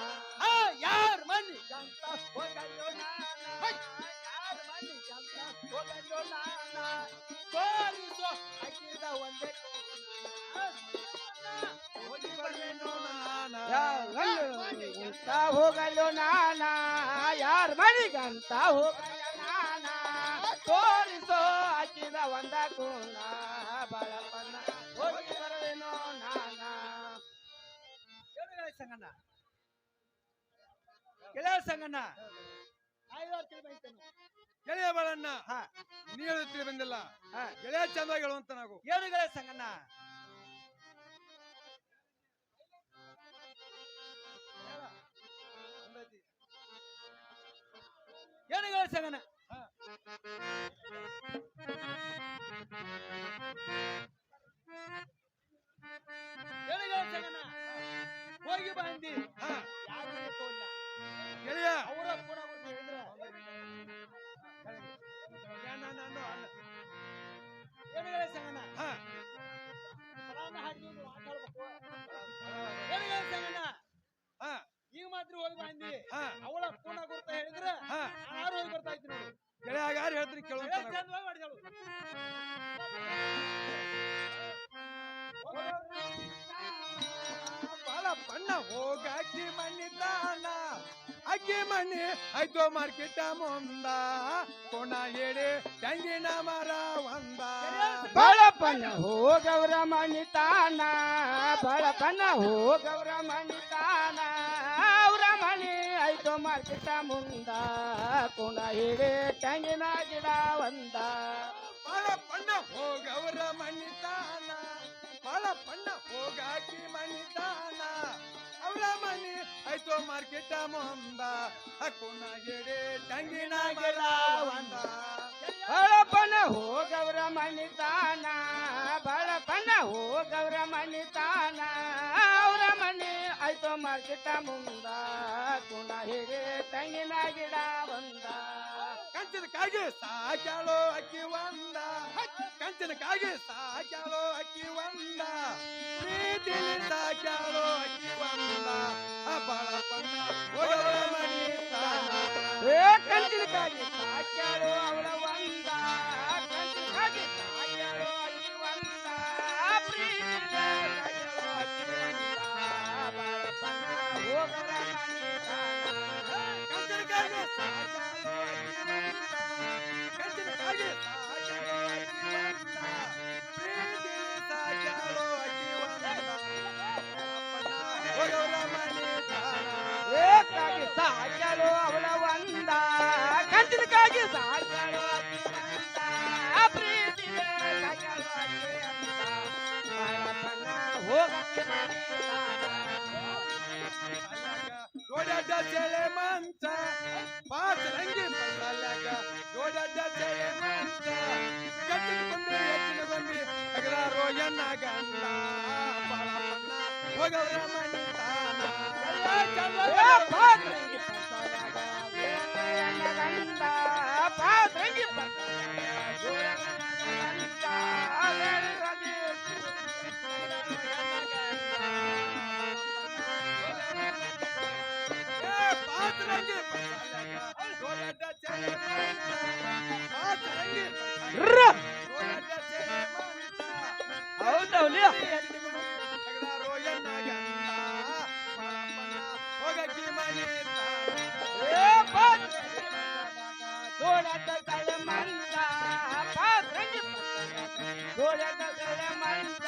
ಯಾರ ಮನಿಗಂತ ಹೋಗಲು ನಾನ, ಯಾರ ಮನಿಗಂತ ಹೋಗಲು ನಾನ ತೋರಿಸೋ ಹಾಕಿದ ಒಂದೇ ಕೋನ ಹೋಗಿ ಬರುವೆನೋ ನಾನ. ಮನಿಗಂತ ಹೋಗಲು ನಾನ, ಯಾರ ಮನಿಗಂತ ಹೋಗಲು ನಾನ ತೋರಿಸೋ ಹಾಕಿದ ಒಂದ ಕೂನ ಬಳಪನ್ನ ಹೋಗಿ ಬರುವೆನೋ ನಾನ. ಸಂಗಣ್ಣ ಗೆಳೆಯ ಸಂಗಣ್ಣ ಗೆಳೆಯ ಬಾಳಣ್ಣ ನೀ ಹೇಳುತ್ತೀರಿ ಬಂದಿಲ್ಲ ಗೆಳೆಯ ಚಂದವಾಗಿ ಹೇಳುವಂತ ನಾವು ಏನು ಗೆಳೆಯ ಸಂಗಣ್ಣ ಏನು ಗೆಳೆಯ ಸಂಗಣ್ಣ ಏನು ಗೆಳೆಯ ಸಂಗಣ್ಣ ಹೋಗಿ ಬಂದಿ ಗೆಳೆಯ ಅವರ ಕೂಡ ಹೇಳಿದ್ರೆ ಏನುಗಳೇ ಸಂಗಣ್ಣ ಏನುಗಳೇ ಸಂಗಣ್ಣ ಈಗ ಮಾತ್ರ ಹೋಗಿ ಬಂದಿ ಅವಳ ಪೂರ್ಣ ಗುರ್ತ ಹೇಳಿದ್ರೆ ನಾನು ಹೋಗಿ ಬರ್ತಾ ಇದ್ದೀನಿ ನೋಡಿ ಗೆಳೆಯ ಯಾರು ಹೇಳ್ತೀನಿ ಕೇಳುವಂತ ಚಂದವಾಗಿ ಮಾಡಿ ಹೇಳು ಬಣ್ಣ ಹೋಗಾಕಿ ಮಣ್ಣಿದ್ದಾನ ಅಕ್ಕಿ ಮಣ್ಣಿ ಆಯ್ತು ಮಾರ್ಕೆಟ ಮುಂದ ಕೋಣ ಹೇಳಿ ತೆಂಗಿನ ಮರ ಒಂದ ಬಳಪನ್ನ ಹೋಗವ್ರ ಮಣಿತಾನ ಬಳಪನ್ನ ಹೋಗವ್ರ ಮಣಿತಾನ ಅವ್ರ ಮಣಿ ಆಯ್ತು ಮಾರ್ಕೆಟ ಮುಂದ ಕೋಣ ಹೇಳಿ ತೆಂಗಿನ ಗಿಡ ಒಂದ ಬಾಳಪ್ಪಣ್ಣ ಹೋಗವ್ರ ಮಣ್ಣಿತಾನ ಬಾಳಪ್ಪಣ್ಣ ಹೋಗಾಕಿ ಮಣ್ಣಿತಾನ ಅವಳ ಮಣ್ಣಿ ಆಯ್ತು ಮಾರ್ಕೆಟ ಮುಂದ ಕೋಣ ಹೇಳಿ ತೆಂಗಿನ ಗಿಡ ಒಂದ ಬಳಪನ್ನ ಹೋಗವ್ರ ಮಣಿತಾನ ಬಳಪನ್ನ ಹೋಗವ್ರ ಮಣಿತಾನ ಅವ್ರ ಮಣಿ ಆಯ್ತು ಮಾರ್ಕೆಟ ಮುಂದ ಕೋಣ ಹೇಳಿ ತೆಂಗಿನ ಗಿಡ ಒಂದ ಕಂಚಿನ ಕಾಗಿ ಸಾಕ್ಯಾಳೋ ಅಕ್ಕಿ ಒಂದ ಕಂಚಿನ ಕಾಗಿ ಸಾಕ್ಯಾಳೋ ಅಕ್ಕಿ ಒಂದ ಪ್ರೀತಿಲಿ ಸಾಕ್ಯಾಳೋ ಅಕ್ಕಿ ಒಂದ ಬಾಳಪ್ಪಣ್ಣ ಹೋಗವ್ರ ಮಣಿತಾನ ಕಂಚಿನಕಾಗಿ ಸಾಕ್ಯಾಳು ಅವಳ ಒಂದ ಕಂಚಿನಕಾಗಿ ಸಾಕ್ಯಾಳು ಅಕ್ಕಿ ಒಂದ ಪ್ರೀತಿಯಿಂದ ಸಾಕ್ಯಾಳು ಅಕ್ಕಿ ಒಂದ ಬಾಳಪ್ಪಣ್ಣ ಹೋಗವ್ರ ಮಣಿತಾನ ಕಂಚಿನ ಕಾಗಿ ಸಾಕ್ಯಾಳೋ ಅಕ್ಕಿ ಒಂದ ಕಂಚಿನ ಕಾಗಿ ಸಾಕ್ಯಾಳೋ ಅಕ್ಕಿ ಒಂದ ಪ್ರೀತಿಲಿ ಸಾಕ್ಯಾಳೋ ಅಕ್ಕಿ ಒಂದ ಬಾಳಪ್ಪಣ್ಣ ಹೋಗವ್ರ ಮಣಿತಾನ ಕಾಗಿ ಸಾಕ್ಯಾಳು ಅವಳ ಒಂದ ಕಂಚಿನಕಾಗಿ ಸಾಕ್ಯಾಳು ಅಕ್ಕಿ ಒಂದ ಪ್ರೀತಿಯಿಂದ ಸಾಕ್ಯಾಳು ಅಕ್ಕಿ ಒಂದ ಬಾಳಪ್ಪಣ್ಣ ಹೋಗವ್ರ ಮಣಿತಾನ ದೊಡ್ಡ ಚೆಳೆ ಮಂಚ ಪಾತ್ರಂಗಿ ಮಸಾಲಾಗ ದೊಡ್ಡ ಚೆಳೆ ಮಂಚ ಕಟ್ಟಿನ ಗೊಂಬೆ ಹೆಚ್ಚಿನ ಗೊಂಬೆ ತಗಲಾರೋ ಎನ್ನ ಗಂಡ ಬಾಳಪ್ಪಣ್ಣ ಹೋಗವ್ರ ಮಣಿತಾನ ಪಾತ್ರಂಗಿ ಪಂಚಾಯಾಗ ಗೋಳನ ಗಂಡ ಪಾತ್ರಂಗಿ ಪಂಚಾಯಾಗ ಗೋಳನ ಗಂಡ ಬೆಳಗ್ಗೆ ಪಾತ್ರಂಗಿ ಮಸಾಲಾಗ ದೊಡ್ಡ ಚೆಳೆ ಮಂಚ ಪಾತ್ರಂಗಿ ದೊಡ್ಡ ಚೆಳೆ ಮಂಚ ಹೌದೌಲಿ ತಗಲಾರೋ ಎನ್ನ ಗಂಡ ಬಾಳಪ್ಪಣ್ಣ ಹೋಗಕ್ಕಿ ಮಣಿತಾನ ಗೋಳದ ತಲೆ ಮಂದ ಪಾತ್ರಂಗಿ ಗೋಳದ ತಲೆ ಮಂದ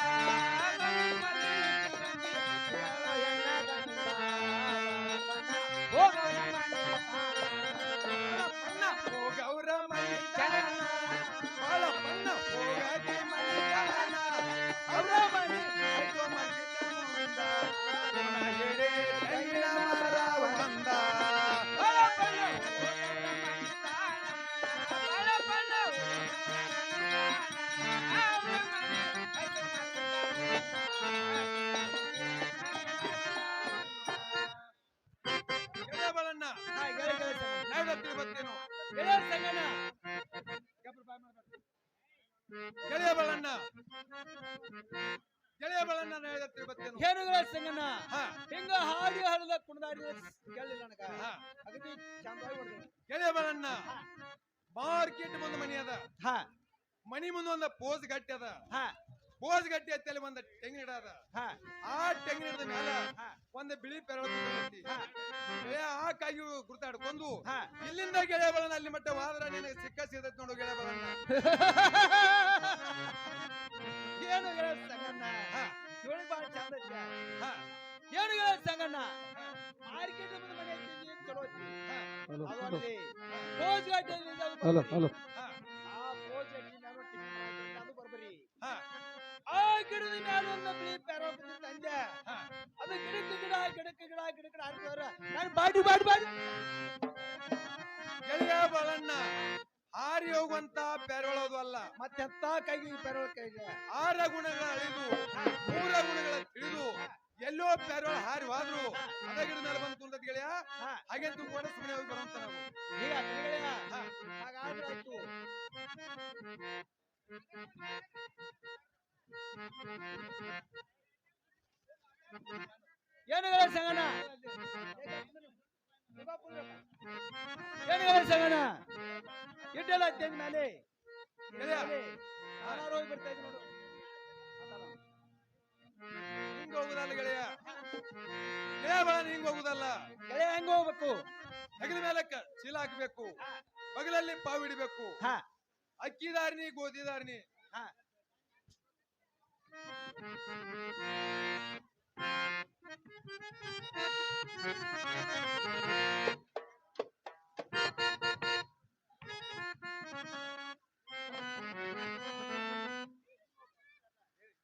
ಹೋಗವ್ರ ಬಾಳಪ್ಪಣ್ಣ ಹೋಗವ್ರ ಮಣಿತಾನ ಬಾಳಪ್ಪಣ್ಣ ಹೋಗಕ್ಕಿ ಮಣಿತಾನ ಅವ್ರ ಮಣಿ ಆಯ್ತು ಮರ್ಗಿದ ಮುಂದ ಕೋಣ ಹೇಳಿ ತೆಂಗಿನ ಮರ ಒಂದ ಗೆಳೆಯ ಬಾಳಣ್ಣ ನಾವಿದತ್ತಿರ ಬರ್ತೇನು ಗೆಳೆಯ ಸಂಗಣ್ಣ ಗೆಳೆಯ ಬಾಳಣ್ಣ ಗೆಳೆಯ ಬಾಳಣ್ಣ ನಾವಿದತ್ತಿರ ಬರ್ತೇನು ಏನುಗಳ ಸಂಗಣ್ಣ ಹಿಂಗ ಹಾಡಿ ಹಳದ ಕುಣದಾಡಿ ಕೇಳಿಲ್ಲ ನನಗ ಅದಕ್ಕೆ ಚಂದವಾಗಿ ಹೊಡೆದು ಗೆಳೆಯ ಬಾಳಣ್ಣ ಮಾರ್ಕೆಟ್ ಮುಂದೆ ಮನಿ ಅದ ಮನಿ ಮುಂದೆ ಒಂದು ಪೋಸ್ ಗಟ್ಟಿ ಅದ ಪೋಸ್ ಗಟ್ಟಿ ಹತ್ತಲ್ಲಿ ಒಂದು ತೆಂಗಿನ ಗಿಡ ಅದ ಆ ತೆಂಗಿನ ಗಿಡದ ಮೇಲೆ ಒಂದು ಬಿಳಿ ಪೆರಳು ಗೆಳೆಯ ಆಕಾಗಿ ಗುರ್ತಾಡ್ಕೊಂಡು ಹಾ. ಇಲ್ಲಿಂದ ಗೆಳೆಯ ಬಲನ ಅಲ್ಲಿ ಮಟ್ಟ ವಾದ್ರ ನಿನಗೆ ಸಿಕ್ಕೈತ್ ನೋಡು ಗೆಳೆಯ ಬಲನ್ನ. ಏನು ಗೆಳೆಯ ಸಂಗಣ್ಣ ಹಾ. ಇವಳಿಗೆ ಬಾಳ ಚಂದ ಐತಿ. ಹಾ. ಏನು ಗೆಳೆಯ ಸಂಗಣ್ಣ ಮಾರ್ಕೆಟ್ ಮುಂದೆ ಮನೆ ಐತಿ ಏನ್ ಚಲೋ ಐತಿ. ಅದು ಅಲ್ಲಿ ಪೋಜ್ ಗಾಡಿ ಇದೆ, ಅದು ಬರ್ಬರಿ. ಹಾ. ಆ ಪೋಜ್ ಗಾಡಿ ನಾನು ಟಿಕ್ ಮಾಡ್ತೀನಿ, ಅದು ಬರ್ಬರಿ. ಹಾ. ಆ ಗಿಡದ ಮ್ಯಾಲ ಒಂದು ಬಿಳಿ ಪ್ಯಾರೋ ಬಿದ್ದಿತ್ತು ಅಂದೆ. ಹಾ. ಅದು ಗಿಡಕ್ಕೆ ಗಿಡ ಹಾರಿದವ್ರ ನಾನು ಬಾಡಿ ಗೆಳೆಯ ಬಲನ್ನ ಹಾರಿ ಹೋಗುವಂತ ಪೆರಳೋದು ಅಲ್ಲ, ಮತ್ತೆಂತ ಕೈಗೆ ಪ್ಯಾರೋ ಕೈಗೆ 6 ಗುಣಗಳ ಅಳಿದು 3 ಗುಣಗಳ ತಿಳಿದು ಎಲ್ಲೋ ಪೆರಳ ಹಾರಿ ಹೋದ್ರು ಅದ ಗಿಡ ಮೇಲೆ ಬಂದು ಕುಂತದ್ ಗೆಳೆಯ. ಹಾಗೆ ತುಂಬಿಕೊಂಡು ಸುಮ್ಮನೆ ಹೋಗಿ ಬರೋಂತ ನಾವು. ಈಗ ಗೆಳೆಯ ಹಾಗಾದ್ರೆ ಆಯ್ತು. ಏನು ಗೆಳೆಯ ಸಂಗಣ್ಣ ಏನು ಗೆಳೆಯ ಸಂಗಣ್ಣ ಇಡ್ಡೆಲ್ಲ ತೆಂಗ್ ಮೇಲೆ ಗೆಳೆಯ ನಾನಾರು ಹೋಗಿ ಬರ್ತಾ ಇದ್ದೀನಿ ನೋಡು. ಹಿಂಗ್ ಹೋಗುದಲ್ಲ ಗೆಳೆಯ, ಗೆಳೆಯ ಬಲನ ಹಿಂಗ್ ಹೋಗುದಲ್ಲ. ಗೆಳೆಯ ಹೆಂಗ ಹೋಗ್ಬೇಕು? ಹೆಗಲ ಮೇಲೆ ಚೀಲ ಹಾಕಬೇಕು, ಬಗಲಲ್ಲಿ ಪಾವು ಹಿಡಿಬೇಕು. ಹಾ. ಅಕ್ಕಿದಾರಿನಿ ಗೋಧಿದಾರಿನಿ. ಹಾ.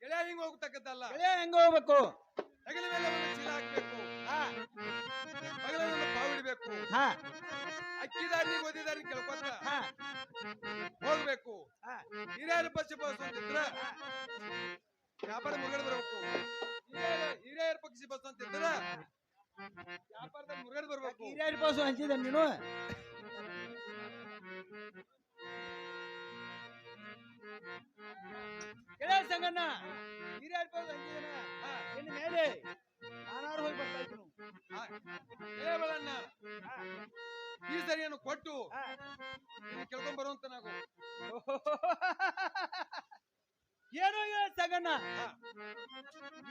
ಗೆಳೆಯ ಹಿಂಗ್ ಹೋಗ್ತಕ್ಕದ್ದಲ್ಲ. ಗೆಳೆಯ ಹೆಂಗ ಹೋಗ್ಬೇಕು? ಹೆಗಲ ಮೇಲೆ ಒಂದು ಚೀಲ ಹಾಕ್ಬೇಕು, ಹಾ. ಬಗಲಲ್ಲಿ ಒಂದು ಪಾವು ಹಿಡಿಬೇಕು. ಹಾ. ಅಕ್ಕಿದಾರಿನಿ ಗೋಧಿದಾರಿನಿ ಕೇಳ್ಕೊತ ಹಾ. ಹೋಗ್ಬೇಕು. ಹಾ. ಹಿರಿಯರ ಪಕ್ಷ ಬಸ್ ಅಂತಿದ್ರ ವ್ಯಾಪಾರ ಮುರುಗಡೆ ಬರ್ಬೇಕು. ಹಿರಿಯರ ಪಕ್ಷಿ ಬಸ್ ಅಂತಿದ್ರ ವ್ಯಾಪಾರದಲ್ಲಿ ಮುರುಗಡೆ ಬರ್ಬೇಕು. ಹಿರಿಯರ ಬಸ್ ಹಂಚಿದ ನೀನು? ಗೆಳೆಯ ಸಂಗಣ್ಣ ಹಿರಿಯರ ಬಸ್ ಹಂಚಿದನ ಇನ್ನು ಮೇಲೆ ನಾನಾರು ಹೋಗಿ ಬರ್ತಾ ಇದ್ದೀನಿ. ಗೆಳೆಯಗಳನ್ನ ಈ ಸರಿಯನ್ನು ಕೊಟ್ಟು ಕೇಳ್ಕೊಂಡ್ ಬರುವಂತ ನಾವು. ಏನೋ ಸಂಗಣ್ಣ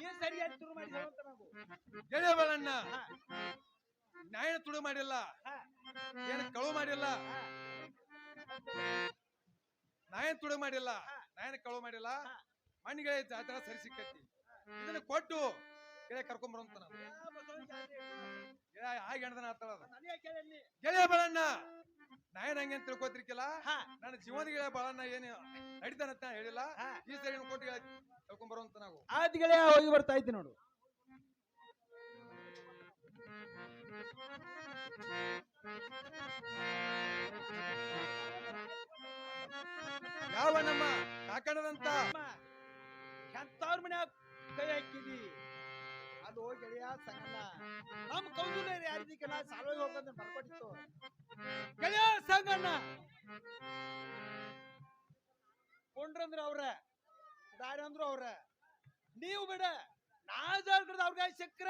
ಈ ಸರಿಯಾಗಿ ಶುರು ಮಾಡಿ ಹೇಳುವಂತ ನಾವು. ಗೆಳೆಯಗಳನ್ನ ನ್ಯಾಯ ತುಡು ಮಾಡಿಲ್ಲ, ಏನು ಕಳು ಮಾಡಿಲ್ಲ, ನ್ಯಾಯ ತುಡು ಮಾಡಿಲ್ಲ, ನ್ಯಾಯನ ಕಳು ಮಾಡಿಲ್ಲ. ಮಣ್ಣಿಗೆ ಜಾತ್ರೆ ಸರಿ ಸಿಕ್ಕತಿ, ಇದನ್ನ ಕೊಟ್ಟು ಗೆಳೆಯ ಕರ್ಕೊಂಡ್ ಬರುವಂತ ನಾವು. ಗೆಳೆಯ ಹಾಗೆ ಹೆಣ್ದನ ಆತಳದ ಗೆಳೆಯ ಬಲನ್ನ ನಾಯನ್ ಹಂಗೆ ಅಂತ ತಿಳ್ಕೊತಿರ್ಕಿಲ್ಲ. ನನ್ನ ಜೀವನ ಗೆಳೆಯ ಬಲನ್ನ ಏನು ನಡಿತಾನಂತ ಹೇಳಿಲ್ಲ. ಈ ಸರಿ ಕೊಟ್ಟು ಗೆಳೆಯ ಕರ್ಕೊಂಡ್ ಬರುವಂತ ನಾವು. ಆದ್ ಗೆಳೆಯ ಹೋಗಿ ಬರ್ತಾ ಇದ್ದಿ ನೋಡು. ಯಾವ ನಮ್ಮ ಕಾಕಣದಂತ ಎಂತವ್ರ ಮನ್ಯಾಗ ಕೈ ಹಾಕಿದಿ ಅದು ಗೆಳೆಯ ಸಂಗಣ್ಣ. ನಮ್ ಕೌದೂಲ ಯಾರಿದಿಕ್ಕೆಲ್ಲ ಸಾಲೋಗಿ ಹೋಗ್ಬೇಕಂತ ಬರ್ಕೊಟ್ಟಿತ್ತು ಗೆಳೆಯ ಸಂಗಣ್ಣ. ಕೊಂಡ್ರಂದ್ರ ಅವ್ರ ದಾರಿ ಅಂದ್ರು ಅವ್ರ, ನೀವು ಬಿಡ ನಾ ಜಾಗ್ರದ ಅವ್ರಿಗೆ ಸಿಕ್ಕ್ರ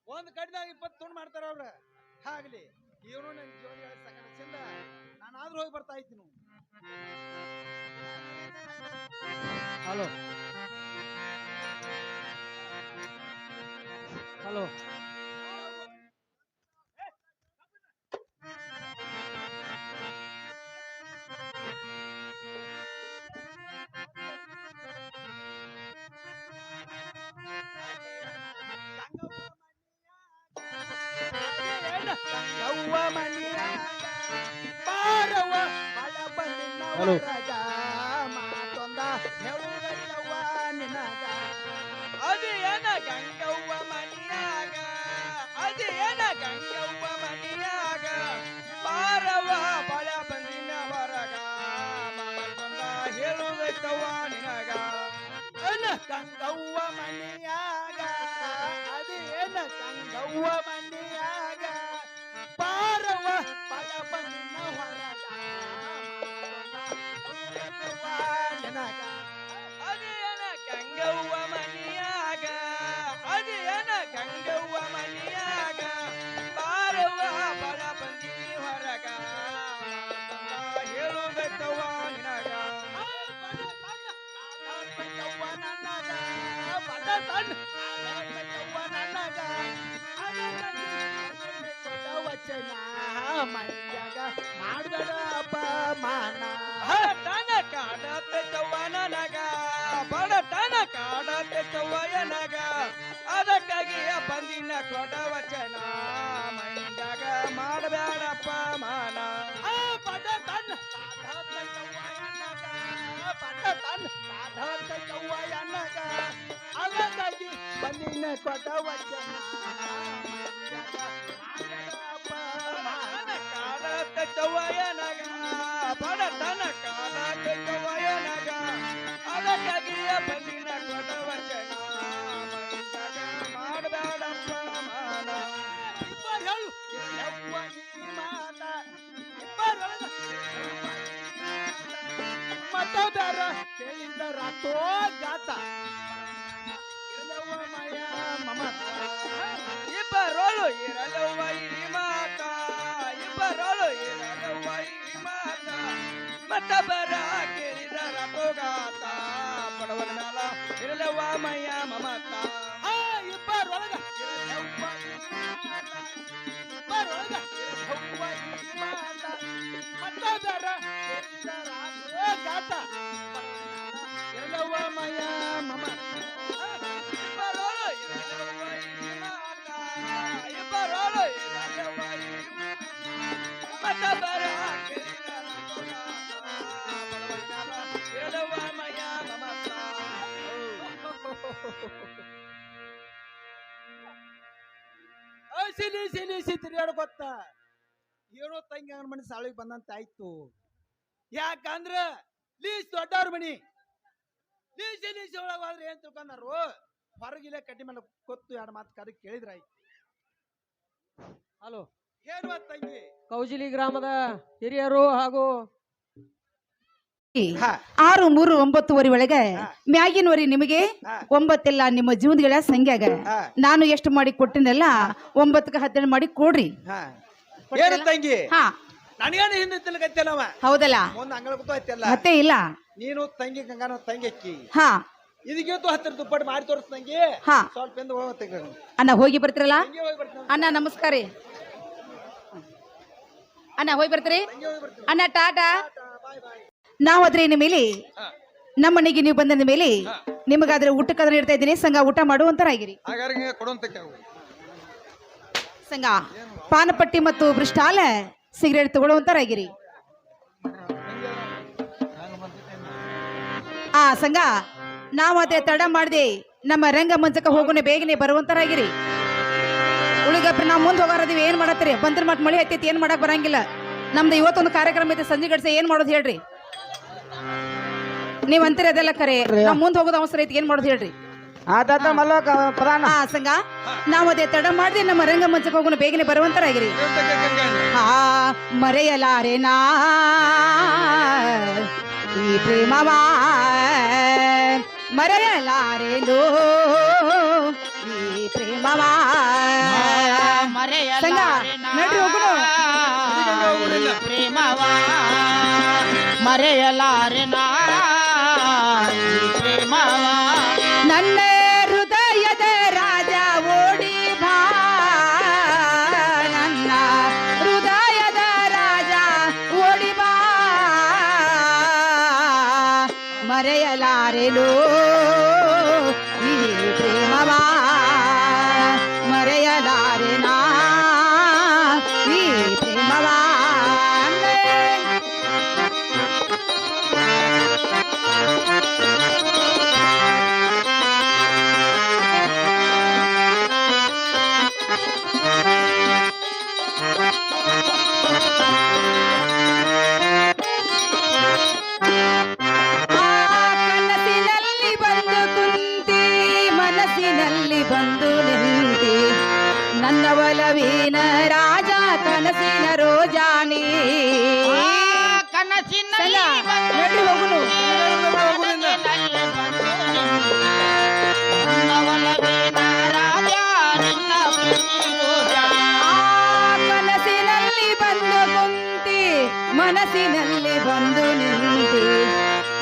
ಒಂದ್ ಕಡ್ದಾಗ 20 ತುಂಡು ಮಾಡ್ತಾರ ಅವ್ರ. ಆಗ್ಲಿ ಇವನು ನನ್ನ ಜೀವನ ಸಂಗಣ್ಣ ನಾನಾದ್ರೂ ಹೋಗಿ ಬರ್ತಾ ಇದ್ದೀನಿ. ಹಲೋ ಹಲೋ ಯವ್ವ ಮನಿಯ ಬಾರವ ಬಳ ಬಂದಿನ ರಾಜ ಮಾತೊಂದ ಹೇಳುವುದಲ್ಲವ್ವ ನಿನಗ. ಅದೇನ ಗಂಗವ್ವ ಮನಿಯಾಗ, ಅದೇನ ಗಂಗವ್ವ ಮನಿಯಾಗ ಬಾರವ ಬಳ ಬಂದಿನ ಹೊರಗ ಮಾತೊಂದ ಹೇಳುವುದಲ್ಲವ್ವ ನಿನಗ. ಅನ ಗಂಗವ್ವ ಮನಿಯಾಗ, ಅದೇನ ಗಂಗವ್ವ ಮನಿಯಾಗ ಬಾರವ ಬಳ ಬಂದಿನ ಹೊರಗ ನಿನಗ. ಅದೇನ ಗಂಗವ್ವ ಮನಿಯಾಗ, ಅದೇನ ಗಂಗವ್ವ ಮನಿಯಾಗ ಬಾರವ ಬಳ ಬಂದಿ ಹೊರಗ ಹೇಳುಬೇಕವ್ವ ನಿನಗ. ನನಗ ಚವ್ವಯ್ಯನಾಗ ಅದಕ್ಕಾಗಿ ಬಂದಿನ ಕೊಡ ವಚನ ಮೈಂದಾಗ ಮಾಡಬೇಡಪ್ಪ ಮಾನ ಪದ ತನ್ನ ಚವ್ವಯ್ಯನಾಗ ಅದಕ್ಕಾಗಿ ಬಂದಿನ ಕೊಡ ವಚನ ಕಾಲತ್ತ ಚವ್ವಯ್ಯನಾಗ ಬಡತನ ಕಾಲತ್ತ ಚವ್ವಯ್ಯನಾಗ ಅದಕ್ಕಾಗಿ ಬಂದಿನ ಕೊಡ ವಚನ ಮೈಂದಾಗ ಮಾಡಬೇಡಪ್ಪ ಮಾನ ಹೇಳು ಯವ್ವ ಈ ಮಾತ ಇಬ್ಬರೊಳಗ ಮತದಾರ ಕೇಳಿದರ ಗಾತ ಇರಲವ್ವ ಮಯ ಮಮತ ಇಬ್ಬರೋಳು ಇರಲವ್ವ ಈ ಮಾತ ಇಬ್ಬರೋಳು ಇರಲವ್ವ ಈ ಮಾತ ಮತ್ತೊಬ್ಬರ ಕೇಳಿದರ ತೋಗಾತ ಬಡವನ ಮ್ಯಾಲ ಇರಲವ್ವ ಮಯ್ಯ ಮಮತ ಇಬ್ಬರೊಳಗ ಇರಲವ್ವ ಈ ಮಾತ ಇಬ್ಬರೊಳಗ ಇರಲವ್ವ ಈ ಮಾತ ಮತದಾರ ಕೇಳಿದರ ಗಾತ ಇರಲವ್ವ ಮಯ ಮಮತ ಇಬ್ಬರೋಳು ಇರಲವ್ವ ಈ ಮಾತ ಇಬ್ಬರೋಳು ಇರಲವ್ವ ಈ ಮತ್ತೊಬ್ಬರ ಕೇಳಿದರ ತೋಗಾತ ಬಡವನ ಮ್ಯಾಲ ಇರಲವ್ವ ಮಯ್ಯ ಮಮತ ಸಿಲಿ ತಿರುಗಾಡ ಗೊತ್ತ ಏನೋ ತಂಗಿ ಅವನ ಮನೆ ಸಾಳಿಗೆ ಬಂದಂತ ಆಯ್ತು ಯಾಕಂದ್ರ ಲೀಸ್ ದೊಡ್ಡವ್ರ ಮನಿ ಲೀಸಿ ಒಳಗ ಹೋದ್ರೆ ಏನ್ ತಿಳ್ಕೊಂಡಾರು ಹೊರಗಿಲ್ಲ ಕಟ್ಟಿ ಮೇಲೆ ಕೊತ್ತು ಎರಡು ಮಾತು ಕದ ಕೇಳಿದ್ರ ಆಯ್ತು ಹಲೋ ಹೇಳುವ ತಂಗಿ ಕೌಜಿಲಿ ಗ್ರಾಮದ ಹಿರಿಯರು ಹಾಗೂ 6, 3, 9 ಒಳಗೆ ಮ್ಯಾಗಿನವರಿ ನಿಮಗೆ 9 ಎಲ್ಲ ನಿಮ್ಮ ಜೀವನಗಳ ಸಂಖ್ಯಾಗ ನಾನು ಎಷ್ಟು ಮಾಡಿ ಕೊಟ್ಟಿನಲ್ಲ 9ಕ್ಕೆ 12 ಮಾಡಿ ಕೊಡ್ರಿ ಏನು ತಂಗಿ ಹಾ ನನಗೇನು ಹಿಂದೆ ತಿಳ್ಕತ್ತೇನವ ಹೌದಲ್ಲ ಮುಂದೆ ಅಂಗಳ ಗೊತ್ತಾಯ್ತಲ್ಲ ಮತ್ತೆ ಇಲ್ಲ ನೀನು ತಂಗಿ ಗಂಗಾನ ತಂಗಿ ಅಕ್ಕಿ ಹಾ ಇದಕ್ಕಿಂತ 10 ದುಪ್ಪಟ್ಟು ಮಾಡಿ ತೋರಿಸ್ ತಂಗಿ ಹಾ ಸ್ವಲ್ಪ ಎಂದು ಹೋಗ್ತಂಗಿ ಅಣ್ಣ ಹೋಗಿ ಬರ್ತಿರಲ್ಲ ಹೋಗಿ ಬರ್ತೀನಿ ಅಣ್ಣ ನಮಸ್ಕಾರ ರೀ ಅಣ್ಣ ಹೋಗಿ ಬರ್ತೀರಿ ಹೋಗಿ ಬರ್ತೀನಿ ಅಣ್ಣ ಟಾಟಾ ಬಾಯ್ ಬಾಯ್ ನಾವಾದ್ರೆ ಇನ್ನು ಮೇಲೆ ನಮ್ಮ ಮನೆಗೆ ನೀವು ಬಂದ ಮೇಲೆ ನಿಮಗಾದ್ರೆ ಊಟಕ್ಕಾದ್ರೆ ಇಡ್ತಾ ಇದ್ದೀನಿ ಸಂಘ ಊಟ ಮಾಡುವಂತರಾಗಿರಿ ಹಾಗಾದ್ರೆ ಕೊಡುವಂತ ಕೆಲವು ಸಂಘ ಪಾನಪಟ್ಟಿ ಮತ್ತು ಬ್ರಿಸ್ಟಾಲ ಸಿಗರೇಟ್ ತಗೊಳ್ಳುವಂತರಾಗಿರಿ ಸಂಘ ನಾವದೇ ತಡ ಮಾಡದೆ ನಮ್ಮ ರಂಗ ಮಂಚಕ ಹೋಗೋಣ ಬೇಗನೆ ಬರುವಂತರಾಗಿರಿ ಉಳಿಗಪ್ಪ ನಾವು ಮುಂದೆ ಹೋಗಾರದೀವಿ ಏನ್ ಮಾಡತ್ತೀರಿ ಬಂದ್ರ ಮತ್ ಮಳೆ ಹತ್ತೈತಿ ಏನ್ ಮಾಡಕ್ ಬರಂಗಿಲ್ಲ ನಮ್ದು ಇವತ್ತೊಂದು ಕಾರ್ಯಕ್ರಮ ಐತೆ ಸಂಜೆ ಗಡ್ಸೆ ಏನ್ ಮಾಡೋದು ಹೇಳ್ರಿ ನೀವ್ ಅಂತೀರಿ ಅದೆಲ್ಲ ಕರೆ ನಾವ್ ಮುಂದೆ ಹೋಗೋದು ಅವಸರ ಐತಿ ಏನ್ ಮಾಡೋದು ಹೇಳ್ರಿ ಸಂಘ ನಾವು ಅದೇ ತಡ ಮಾಡಿದೆ ನಮ್ಮ ರಂಗ ಮಂಚಕ್ಕೆ ಹೋಗೋಣ ಬೇಗನೆ ಬರುವಂತರಾಗಿರಿ ಮರೆಯಲಾರೆ ನಾ ಈ ಪ್ರೇಮವಾ ಮರೆಯಲಾರೆಂದು ಈ ಪ್ರೇಮವಾ ಸಂಘ ನಡ್ರಿ ಹೋಗೋಣ ಪ್ರೇಮವಾ ಮರೆಯಲಾರೆನ ಪ್ರೇಮವಾ ನನ್ನ ಹೃದಯದ ರಾಜ ಓಡಿ ಬಾ ನನ್ನ ಹೃದಯದ ರಾಜ ಓಡಿ ಬಾ ಮರೆಯಲಾರೆನು ಈ ಪ್ರೇಮವಾ ಮರೆಯಲಾರೆನಾ ಈ ಪ್ರೇಮವಾ ಕನಸಿನಲ್ಲಿ ಬಂದು ಕುಂತಿ ಮನಸ್ಸಿನಲ್ಲಿ ಬಂದು ನಿಂತಿ ನನ್ನ ಒಲವಿನ ರಾಜ ಕನಸಿನ ರೋಜಾನಿ ಕನಸಿನಲ್ಲಿ ನಡ್ರಿ ಹೋಗುನು ಕನಸಿನಲ್ಲಿ ಬಂದು ಕುಂತಿ ಮನಸ್ಸಿನಲ್ಲಿ ಬಂದು ನಿಂತಿ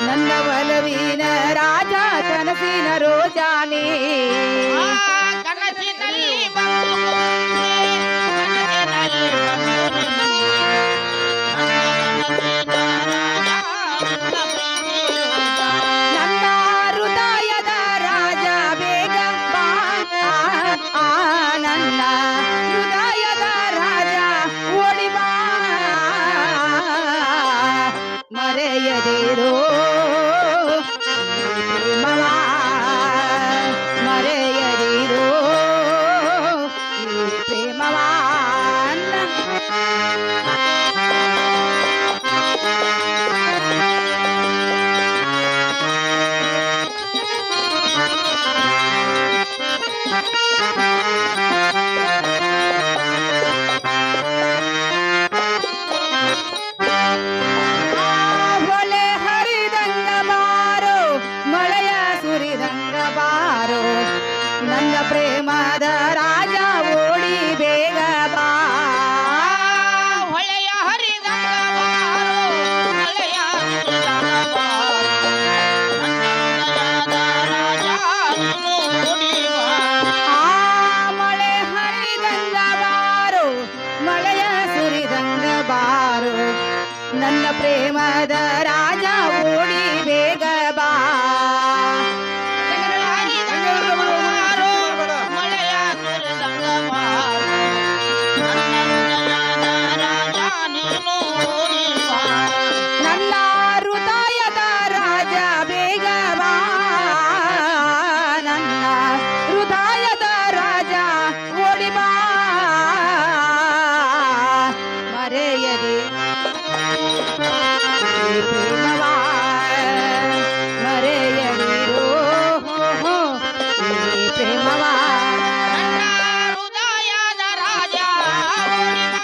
ನನ್ನ ಒಲವಿನ ರಾಜ ಕನಸಿನ ರೋಜಾನಿ ಕನಸಿನಲ್ಲಿ ಬಂದು ಹೊಳೆ ಹರಿದಂಗ ಬಾರೋ ಮಳೆಯ ಸುರಿದಂಗ ಬಾರೋ ನನ್ನ ಪ್ರೇಮದ ರಾಜ ಓಡಿ ಬೇಗ ಬಾ ಹೊಳೆಯ ಹರಿದಂಗ ಬಾರೋ ಮಳೆಯ ಸುರಿದಂಗ ಬಾರೋ ನನ್ನ ಹೃದಯದ ರಾಜ ನೀನು ಓಡಿ ಬಾ. ಮಳೆ ಹರಿದಂಗ ಬಾರೋ ಮಳೆಯ ಸುರಿದಂಗ ಬಾರೋ ನನ್ನ ಪ್ರೇಮದ ರಾಜ ಓಡಿ ಬೇಗ ಬಾ ಮಳೆಯ ಸುರಿದಂಗ ಬಾರೋ ನನ್ನ ಹೃದಯದ ರಾಜ ನೀನು ಓಡಿ ಬಾ. ನನ್ನ ಹೃದಯದ ರಾಜ ಬೇಗ ಬಾ ನನ್ನ ಹೃದಯದ ರಾಜ ಓಡಿ ಬಾ ಮರೆಯದೆ ಈ ಪ್ರೇಮವ ಮರೆಯದಿರೋ ಈ ಪ್ರೇಮವ ನನ್ನ ಹೃದಯದ ರಾಜ ಓಡಿ ಬಾ.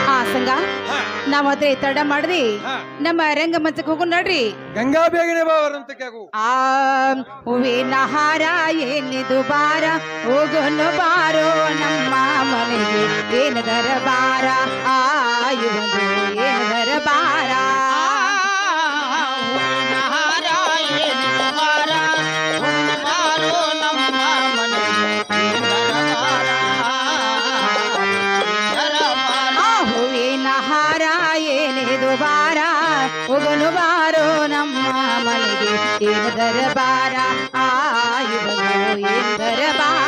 ಆ ಸಂಗ ನಾವದ್ರೆ ತಡ ಮಾಡ್ರಿ ಹಾ. ನಮ್ಮ ರಂಗಮಂಚಕ್ಕೆ ಹೋಗು ನಡ್ರಿ ಗಂಗಾ ಬೇಗನೆ ಬಾ ಅವರಂತಕ್ಕೆ ಆಗು. ಆ ಹೂವಿನ ಹಾರ ಏನಿದು ಬಾರ ಹೋಗೋನು ಬಾರೋ ನಮ್ಮ ಮನೆಗೆ ಏನದರ ಬಾರ ಆಯುವುದು ಏನದರ ಬಾರ ಆ ಹೂವಿನ ಹಾರ ಏನಿದು ಬಾರ ಹೋಗೋನು ಬಾರೋ ನಮ್ಮ ಮನೆಗೆ ಏನದರ ಬಾರ ಆಯುವುದು ಏನದರ ಬಾರ